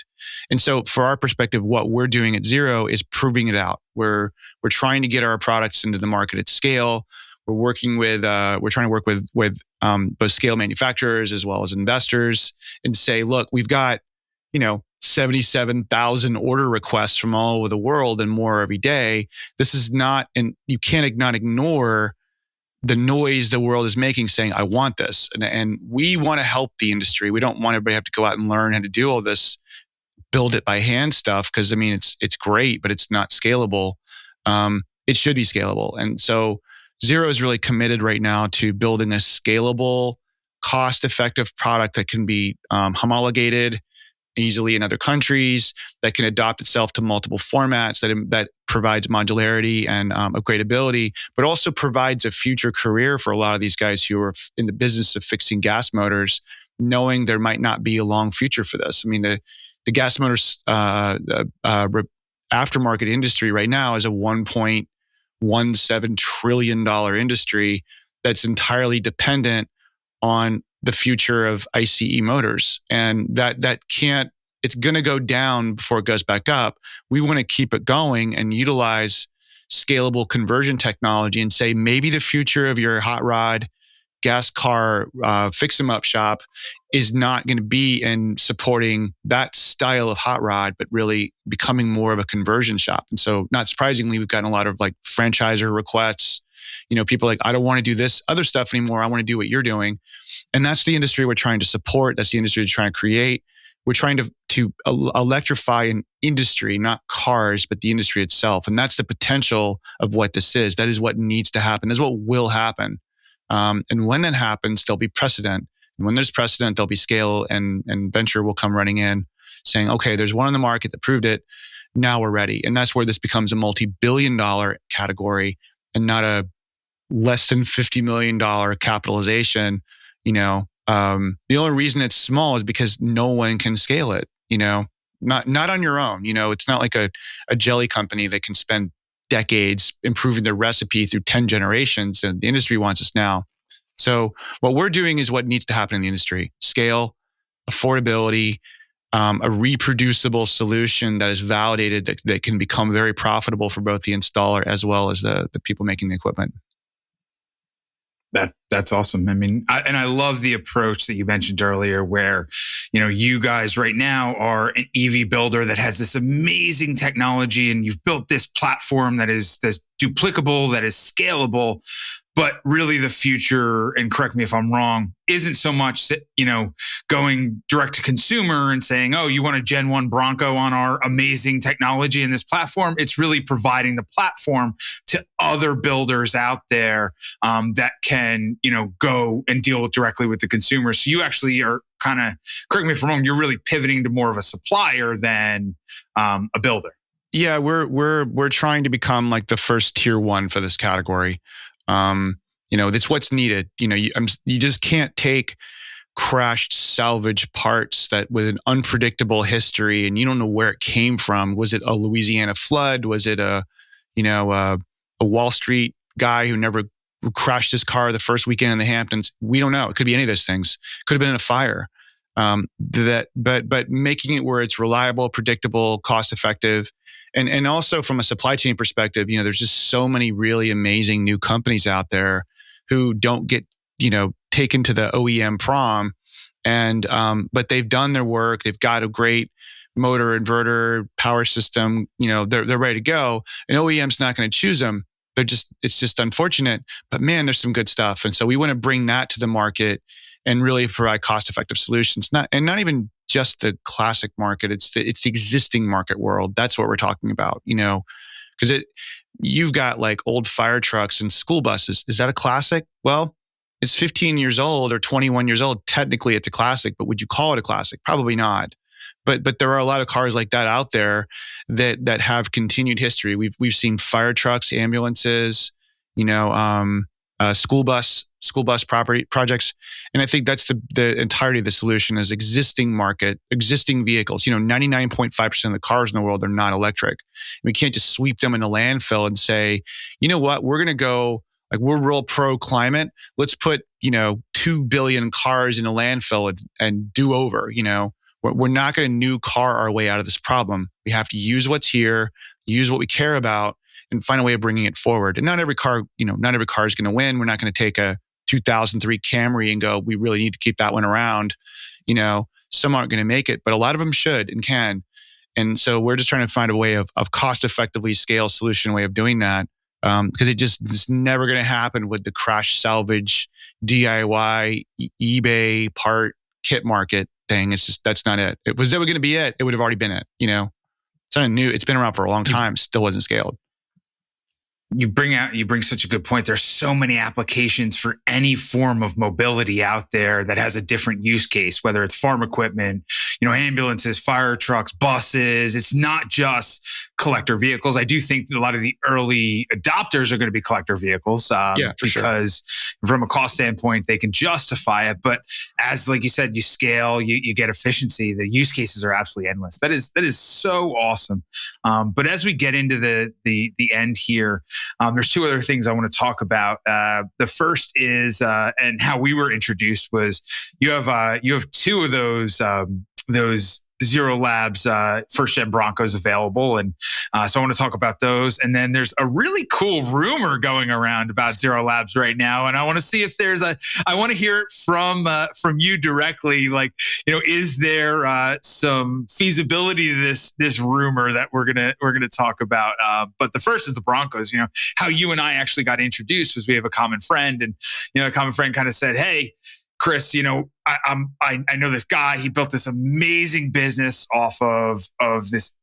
And so for our perspective, what we're doing at Zero is proving it out. We're trying to get our products into the market at scale. We're trying to work with both scale manufacturers as well as investors and say, look, we've got, 77,000 order requests from all over the world and more every day. This is not, and you can't not ignore the noise the world is making saying, I want this. And we want to help the industry. We don't want everybody to have to go out and learn how to do all this, build it by hand stuff. Cause it's great, but it's not scalable. It should be scalable. And so Zero is really committed right now to building a scalable, cost-effective product that can be homologated easily in other countries, that can adapt itself to multiple formats, that provides modularity and upgradability, but also provides a future career for a lot of these guys who are in the business of fixing gas motors, knowing there might not be a long future for this. I mean, the gas motors aftermarket industry right now is a $1.17 trillion industry that's entirely dependent on the future of ICE motors. And that can't, it's going to go down before it goes back up. We want to keep it going and utilize scalable conversion technology and say, maybe the future of your hot rod gas car fix 'em up shop is not going to be in supporting that style of hot rod, but really becoming more of a conversion shop. And so not surprisingly, we've gotten a lot of like franchisor requests. People like, I don't want to do this other stuff anymore. I want to do what you're doing. And that's the industry we're trying to support. That's the industry we're trying to create. We're trying to electrify an industry, not cars, but the industry itself. And that's the potential of what this is. That is what needs to happen. That's what will happen. And when that happens, there'll be precedent. And when there's precedent, there'll be scale and venture will come running in saying, okay, there's one in the market that proved it. Now we're ready. And that's where this becomes a multi-billion-dollar category and not a less than $50 million capitalization. The only reason it's small is because no one can scale it, not on your own. It's not like a jelly company that can spend decades improving their recipe through 10 generations, and the industry wants us now. So what we're doing is what needs to happen in the industry: scale, affordability, a reproducible solution that is validated, that can become very profitable for both the installer as well as the people making the equipment. That's awesome. I mean, I love the approach that you mentioned earlier where, you guys right now are an EV builder that has this amazing technology and you've built this platform that's duplicable, that is scalable. But really the future, and correct me if I'm wrong, isn't so much, going direct to consumer and saying, oh, you want a Gen 1 Bronco on our amazing technology in this platform. It's really providing the platform to other builders out there that can, go and deal directly with the consumer. So you actually are kind of, correct me if I'm wrong, you're really pivoting to more of a supplier than a builder. Yeah, we're trying to become like the first tier one for this category. That's what's needed. You just can't take crashed salvage parts that with an unpredictable history and you don't know where it came from. Was it a Louisiana flood? Was it a Wall Street guy who crashed his car the first weekend in the Hamptons? We don't know. It could be any of those things. Could have been in a fire. But making it where it's reliable, predictable, cost effective. And also from a supply chain perspective, there's just so many really amazing new companies out there who don't get, taken to the OEM prom. And, but they've done their work. They've got a great motor, inverter, power system. They're ready to go. And OEM's not going to choose them. It's just unfortunate, but man, there's some good stuff. And so we want to bring that to the market and really provide cost-effective solutions. Not even just the classic market. It's the existing market world. That's what we're talking about, because you've got like old fire trucks and school buses. Is that a classic? Well, it's 15 years old or 21 years old. Technically, it's a classic, but would you call it a classic? Probably not. But there are a lot of cars like that out there that have continued history. We've seen fire trucks, ambulances, school bus property projects, and I think that's the entirety of the solution is existing vehicles. 99.5% of the cars in the world are not electric. We can't just sweep them in a landfill and say, you know what, we're going to go Like we're real pro climate. Let's put, 2 billion cars in a landfill and do over, We're not going to new car our way out of this problem. We have to use what's here, use what we care about, and find a way of bringing it forward. And not every car is going to win. We're not going to take a 2003 Camry and go, we really need to keep that one around. Some aren't going to make it, but a lot of them should and can. And so we're just trying to find a way of cost effectively scale solution way of doing that. Because it's never going to happen with the crash salvage, DIY, eBay part kit market thing. That's not it. If it was ever going to be it would have already been it. It's not new. It's been around for a long time. Still wasn't scaled. You bring such a good point. There's so many applications for any form of mobility out there that has a different use case, whether it's farm equipment, ambulances, fire trucks, buses. It's not just collector vehicles. I do think that a lot of the early adopters are going to be collector vehicles, because from a cost standpoint, they can justify it. But as, like you said, you scale, you get efficiency. The use cases are absolutely endless. That is so awesome. But as we get into the end here, there's two other things I want to talk about. The first is, and how we were introduced was you have two of those Zero Labs first gen Broncos available, and so I want to talk about those. And then there's a really cool rumor going around about Zero Labs right now, and I want to see if I want to hear it from you directly. Like, is there some feasibility to this rumor that we're gonna talk about? But the first is the Broncos. How you and I actually got introduced was we have a common friend, and a common friend kind of said, "Hey, Chris, I know this guy. He built this amazing business off of this,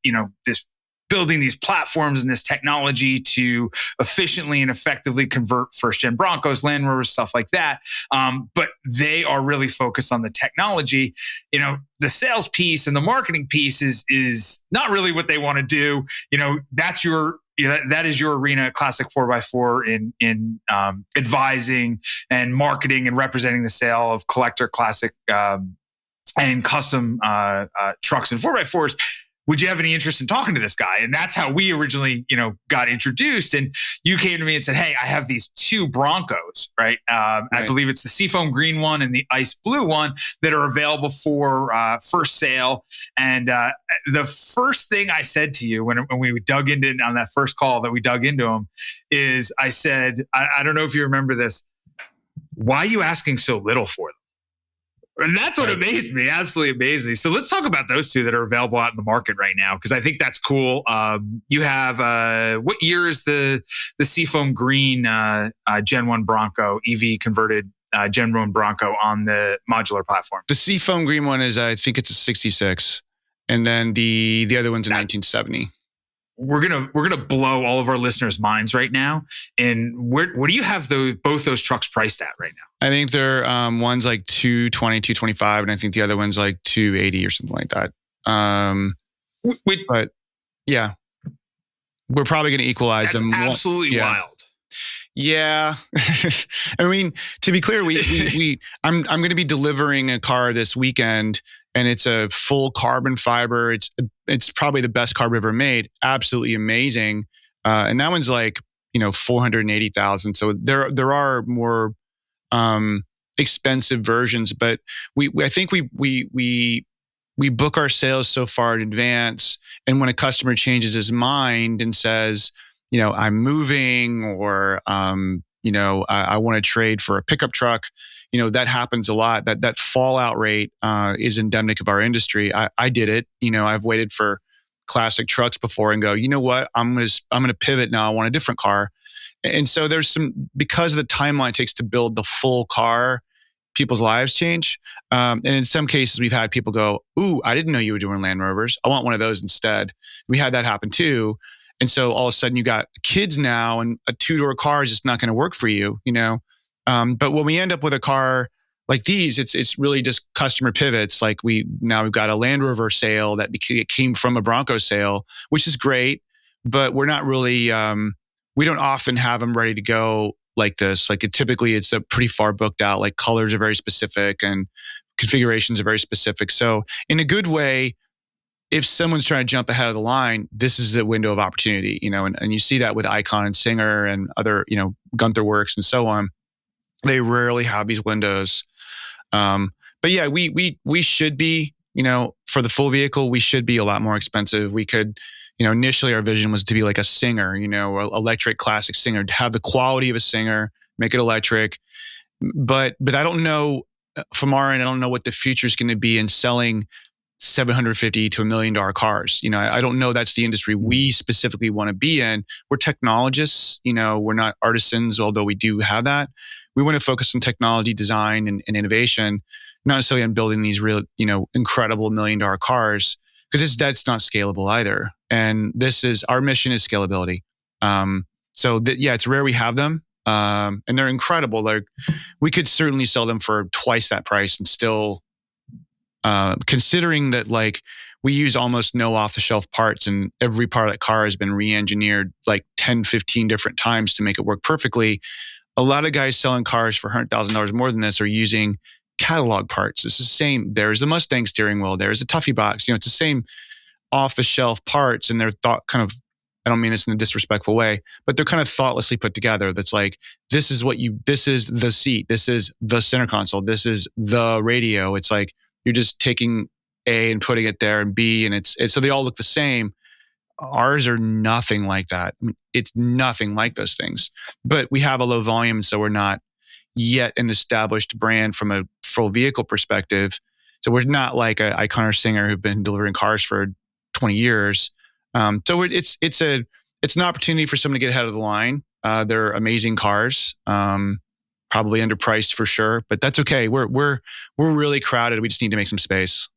this building these platforms and this technology to efficiently and effectively convert first gen Broncos, Land Rovers, stuff like that. But they are really focused on the technology. The sales piece and the marketing piece is not really what they want to do. That is your arena, Classic 4x4 in advising and marketing and representing the sale of collector, classic, and custom trucks and 4x4s. Would you have any interest in talking to this guy?" And that's how we originally, got introduced. And you came to me and said, "Hey, I have these two Broncos, right? Right. I believe it's the seafoam green one and the ice blue one that are available for sale." And the first thing I said to you when we dug into it on that first call that we dug into them is I said, I don't know if you remember this, "Why are you asking so little for them?" And that's what amazed me, absolutely amazed me. So let's talk about those two that are available out in the market right now, because I think that's cool. You have, what year is the Seafoam Green Gen 1 Bronco, EV converted Gen 1 Bronco on the modular platform? The Seafoam Green one is, I think it's a 66. And then the other one's a 1970. We're gonna blow all of our listeners' minds right now. And what do you have both those trucks priced at right now? I think they're one's like 220, 225, and I think the other one's like 280 or something like that. But yeah, we're probably going to equalize them. That's absolutely wild. Yeah, I mean, to be clear, I'm going to be delivering a car this weekend, and it's a full carbon fiber. It's probably the best car we've ever made. Absolutely amazing, and that one's like 480,000. So there are more expensive versions, but I think we book our sales so far in advance, and when a customer changes his mind and says, I'm moving, or I want to trade for a pickup truck, that happens a lot. That fallout rate is endemic of our industry. I did it. I've waited for classic trucks before and go, you know what? I'm gonna pivot now. I want a different car. And so there's because of the timeline it takes to build the full car, people's lives change. And in some cases, we've had people go, "Ooh, I didn't know you were doing Land Rovers. I want one of those instead." We had that happen too. And so all of a sudden you got kids now, and a two-door car is just not going to work for you, But when we end up with a car like these, it's really just customer pivots. Like we've got a Land Rover sale that came from a Bronco sale, which is great, but we're not really, we don't often have them ready to go like this. Like typically it's a pretty far booked out, like colors are very specific and configurations are very specific. So in a good way, if someone's trying to jump ahead of the line, this is a window of opportunity, and you see that with Icon and Singer and other, Gunther Works and so on. They rarely have these windows. But yeah, we should be, for the full vehicle, we should be a lot more expensive. We could, initially our vision was to be like a Singer, electric classic Singer, to have the quality of a Singer, make it electric. But I don't know, from our end, I don't know what the future is going to be in selling $750 to $1 million cars. I don't know that's the industry we specifically want to be in. We're technologists, we're not artisans, although we do have that. We want to focus on technology, design, and innovation, not necessarily on building these real, incredible $1 million cars, because that's not scalable either. And our mission is scalability. It's rare we have them. And they're incredible. Like, we could certainly sell them for twice that price and still, considering that, like, we use almost no off-the-shelf parts, and every part of that car has been re-engineered like 10, 15 different times to make it work perfectly. A lot of guys selling cars for $100,000 more than this are using catalog parts. It's the same. There's a Mustang steering wheel. There's a Tuffy box. It's the same off-the-shelf parts, and they're I don't mean this in a disrespectful way, but they're kind of thoughtlessly put together. That's like, this is the seat. This is the center console. This is the radio. It's like, you're just taking A and putting it there, and B, and it's so they all look the same. Ours are nothing like that. I mean, it's nothing like those things. But we have a low volume, so we're not yet an established brand from a full vehicle perspective. So we're not like an Icon or Singer who've been delivering cars for 20 years. So it's an opportunity for someone to get ahead of the line. They're amazing cars. Probably underpriced for sure, but that's okay. We're really crowded. We just need to make some space,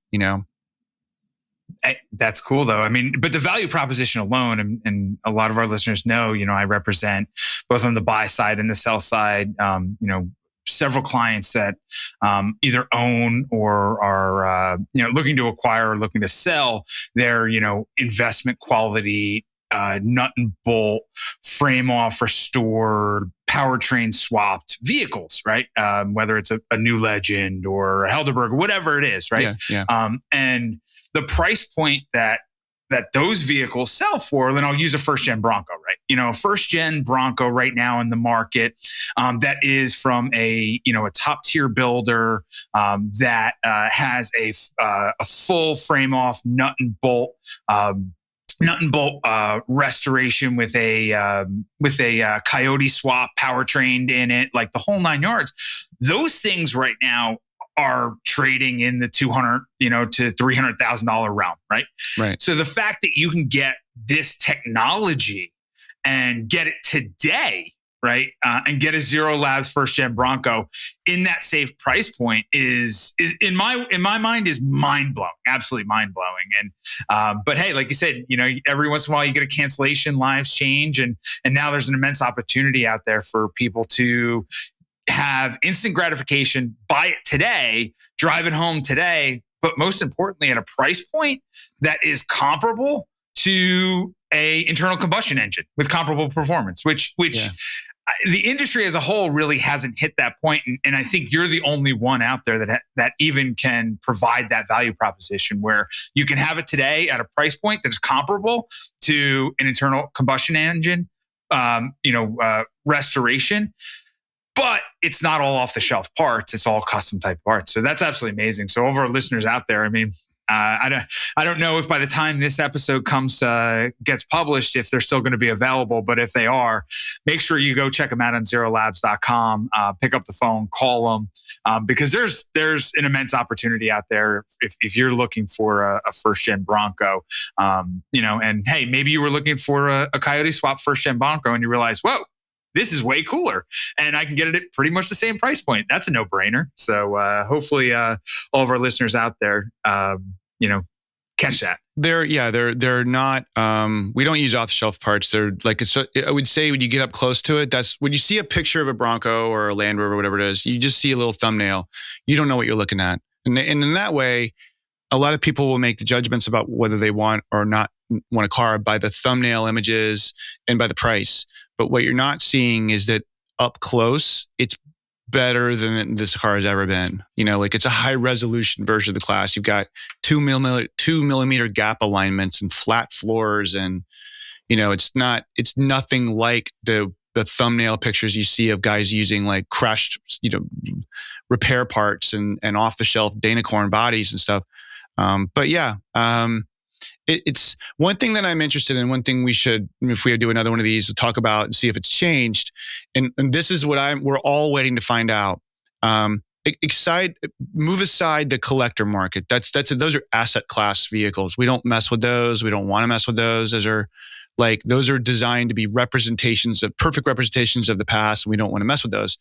That's cool though. I mean, but the value proposition alone, and a lot of our listeners know, I represent both on the buy side and the sell side, several clients that either own or are, looking to acquire or looking to sell their, investment quality, nut and bolt, frame off restored, powertrain swapped vehicles, right? Whether it's a new Legend or a Helderberg, whatever it is, right? Yeah. And the price point that those vehicles sell for, then I'll use a first gen Bronco, right? A first gen Bronco right now in the market, that is from a top tier builder, that has a full frame off nut and bolt restoration with a Coyote swap powertrain in it, like the whole 9 yards. Those things right now are trading in the $200,000, to $300,000 realm, right? Right. So the fact that you can get this technology and get it today, right, and get a Zero Labs first gen Bronco in that safe price point is in my mind is mind blowing, absolutely mind blowing. And but hey, like you said, every once in a while you get a cancellation, lives change, and now there's an immense opportunity out there for people to have instant gratification, buy it today, drive it home today, but most importantly, at a price point that is comparable to a internal combustion engine with comparable performance, which the industry as a whole really hasn't hit that point. And I think you're the only one out there that even can provide that value proposition where you can have it today at a price point that's comparable to an internal combustion engine, restoration. But it's not all off the shelf parts. It's all custom type parts. So that's absolutely amazing. So all of our listeners out there, I mean, I don't know if by the time this episode gets published, if they're still going to be available, but if they are, make sure you go check them out on zerolabs.com, pick up the phone, call them, because there's an immense opportunity out there if you're looking for a first gen Bronco, and hey, maybe you were looking for a Coyote swap first gen Bronco and you realize, whoa, this is way cooler and I can get it at pretty much the same price point. That's a no-brainer. So hopefully all of our listeners out there, catch that. They're not, we don't use off-the-shelf parts. They're like, I would say when you get up close to it, that's when you see a picture of a Bronco or a Land Rover, whatever it is, you just see a little thumbnail. You don't know what you're looking at. And in that way, a lot of people will make the judgments about whether they want or not want a car by the thumbnail images and by the price. But what you're not seeing is that up close, it's better than this car has ever been. Like it's a high resolution version of the class. You've got 2 millimeter gap alignments and flat floors, and it's nothing like the thumbnail pictures you see of guys using like crashed, repair parts and off the shelf Danacorn bodies and stuff. But yeah, it's one thing that I'm interested in. One thing we should, if we do another one of these, talk about and see if it's changed. And this is what we're all waiting to find out. Move aside the collector market. Those are asset class vehicles. We don't mess with those. We don't want to mess with those. Those are designed to be perfect representations of the past. And we don't want to mess with those.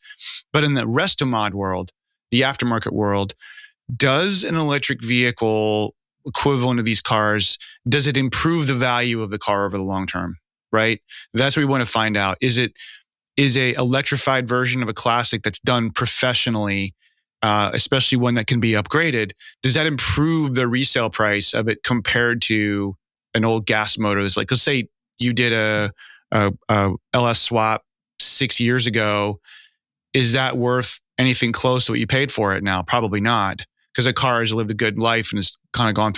But in the resto mod world, the aftermarket world, does an electric vehicle equivalent of these cars, does it improve the value of the car over the long term? Right? That's what we want to find out. Is a electrified version of a classic that's done professionally, especially one that can be upgraded, does that improve the resale price of it compared to an old gas motor? That's like, let's say you did a LS swap 6 years ago. Is that worth anything close to what you paid for it now? Probably not, because a car has lived a good life and has kind of gone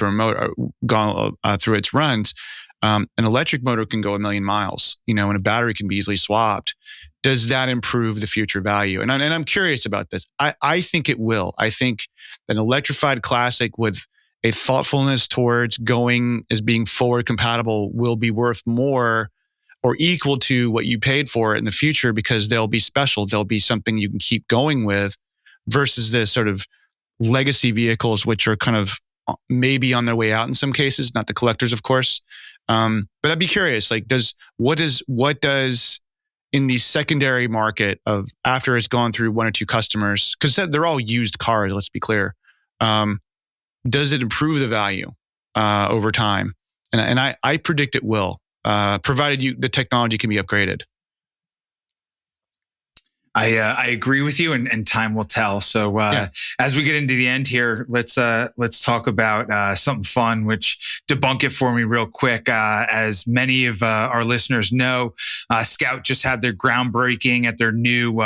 through its runs. An electric motor can go 1 million miles, and a battery can be easily swapped. Does that improve the future value? And I'm curious about this. I think it will. I think an electrified classic with a thoughtfulness towards going as being forward compatible will be worth more or equal to what you paid for it in the future, because they'll be special. They'll be something you can keep going with, versus the sort of legacy vehicles, which are kind of maybe on their way out in some cases, not the collectors, of course. But I'd be curious, like, what does in the secondary market of after it's gone through one or two customers, because they're all used cars, let's be clear. Does it improve the value over time? And I predict it will, provided the technology can be upgraded. I agree with you, and time will tell. So as we get into the end here, let's talk about something fun, which debunk it for me real quick. As many of our listeners know, Scout just had their groundbreaking at their new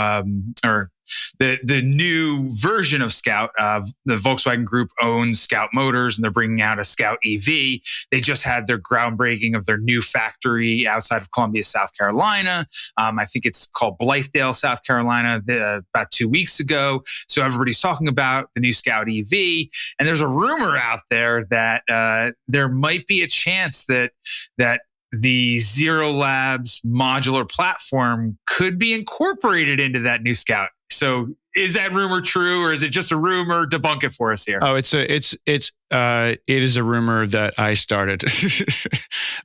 the new version of Scout. The Volkswagen Group owns Scout Motors, and they're bringing out a Scout EV. They just had their groundbreaking of their new factory outside of Columbia, South Carolina. I think it's called Blythedale, South Carolina, about 2 weeks ago. So everybody's talking about the new Scout EV, and there's a rumor out there that there might be a chance that the Zero Labs modular platform could be incorporated into that new Scout. So is that rumor true, or is it just a rumor? Debunk it for us here. Oh, it is a rumor that I started,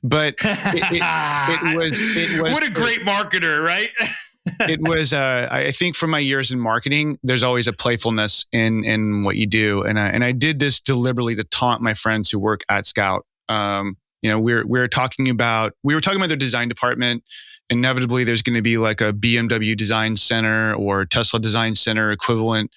but it was. What a great marketer, right? It was. I think from my years in marketing, there's always a playfulness in what you do, and I did this deliberately to taunt my friends who work at Scout. We were talking about their design department. Inevitably, there's going to be like a BMW design center or Tesla design center equivalent,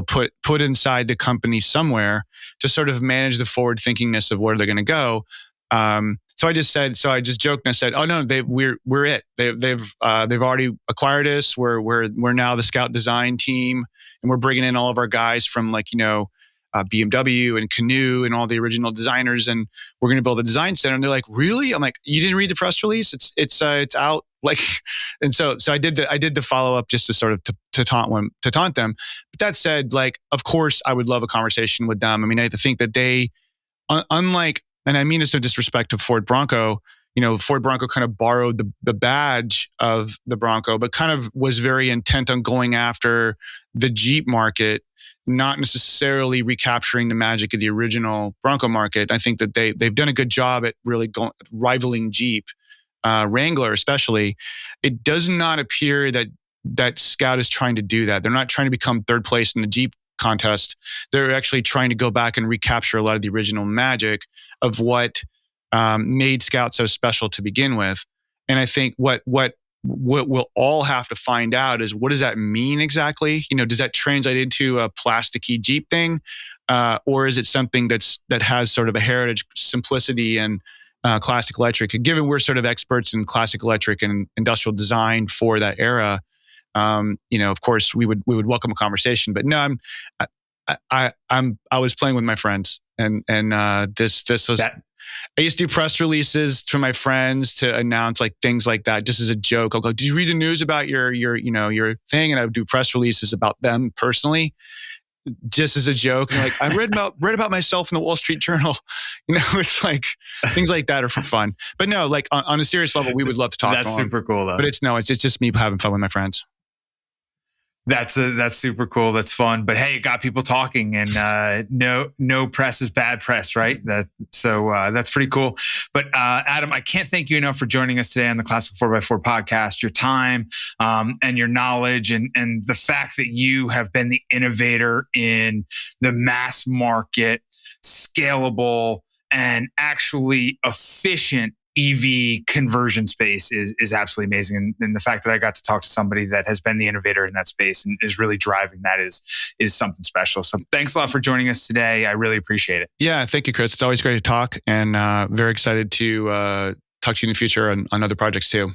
put inside the company somewhere to sort of manage the forward thinkingness of where they're going to go. So I just joked and I said, "Oh no, we're it. They've already acquired us. We're now the Scout design team, and we're bringing in all of our guys from BMW and Canoe and all the original designers, and we're going to build a design center." And they're like, "Really?" I'm like, "You didn't read the press release? It's out." Like, and so I did the follow up just to sort of to taunt them. But that said, like, of course, I would love a conversation with them. I mean, I think that they, unlike, and I mean this no disrespect to Ford Bronco. Ford Bronco kind of borrowed the badge of the Bronco, but kind of was very intent on going after the Jeep market, not necessarily recapturing the magic of the original Bronco market. I think that they've done a good job at really rivaling Jeep, Wrangler especially. It does not appear that Scout is trying to do that. They're not trying to become third place in the Jeep contest. They're actually trying to go back and recapture a lot of the original magic of what made Scout so special to begin with. And I think what we'll all have to find out is, what does that mean exactly? Does that translate into a plasticky Jeep thing? Or is it something that has sort of a heritage simplicity and classic electric? And given we're sort of experts in classic electric and industrial design for that era, Of course we would welcome a conversation, but no, I was playing with my friends, and this was. I used to do press releases for my friends to announce like things like that, just as a joke. I'll go, "Did you read the news about your thing?" And I would do press releases about them personally, just as a joke. And like, I read about myself in the Wall Street Journal. It's like things like that are for fun. But no, like on a serious level, we would love to talk. That's super cool though. But it's just me having fun with my friends. That's super cool. That's fun. But hey, it got people talking, and no press is bad press, right? That's pretty cool. But Adam, I can't thank you enough for joining us today on the Classic 4x4 podcast. Your time and your knowledge, and the fact that you have been the innovator in the mass market, scalable, and actually efficient EV conversion space is absolutely amazing. And the fact that I got to talk to somebody that has been the innovator in that space and is really driving that is something special. So thanks a lot for joining us today. I really appreciate it. Yeah, thank you, Chris. It's always great to talk, and very excited to talk to you in the future on other projects too.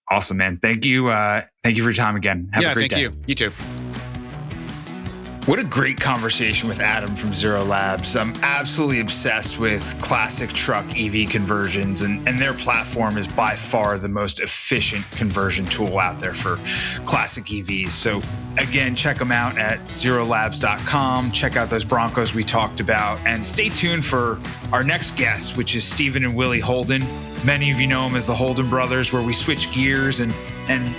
Awesome, man. Thank you. Thank you for your time again. Have a great day. Thank you. You too. What a great conversation with Adam from Zero Labs. I'm absolutely obsessed with classic truck EV conversions, and their platform is by far the most efficient conversion tool out there for classic EVs. So again, check them out at zerolabs.com. Check out those Broncos we talked about, and stay tuned for our next guest, which is Stephen and Willie Holden. Many of you know them as the Holden brothers, where we switch gears and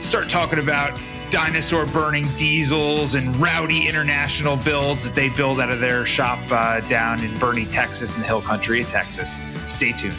start talking about dinosaur burning diesels and rowdy international builds that they build out of their shop down in Boerne, Texas, in the hill country of Texas. Stay tuned.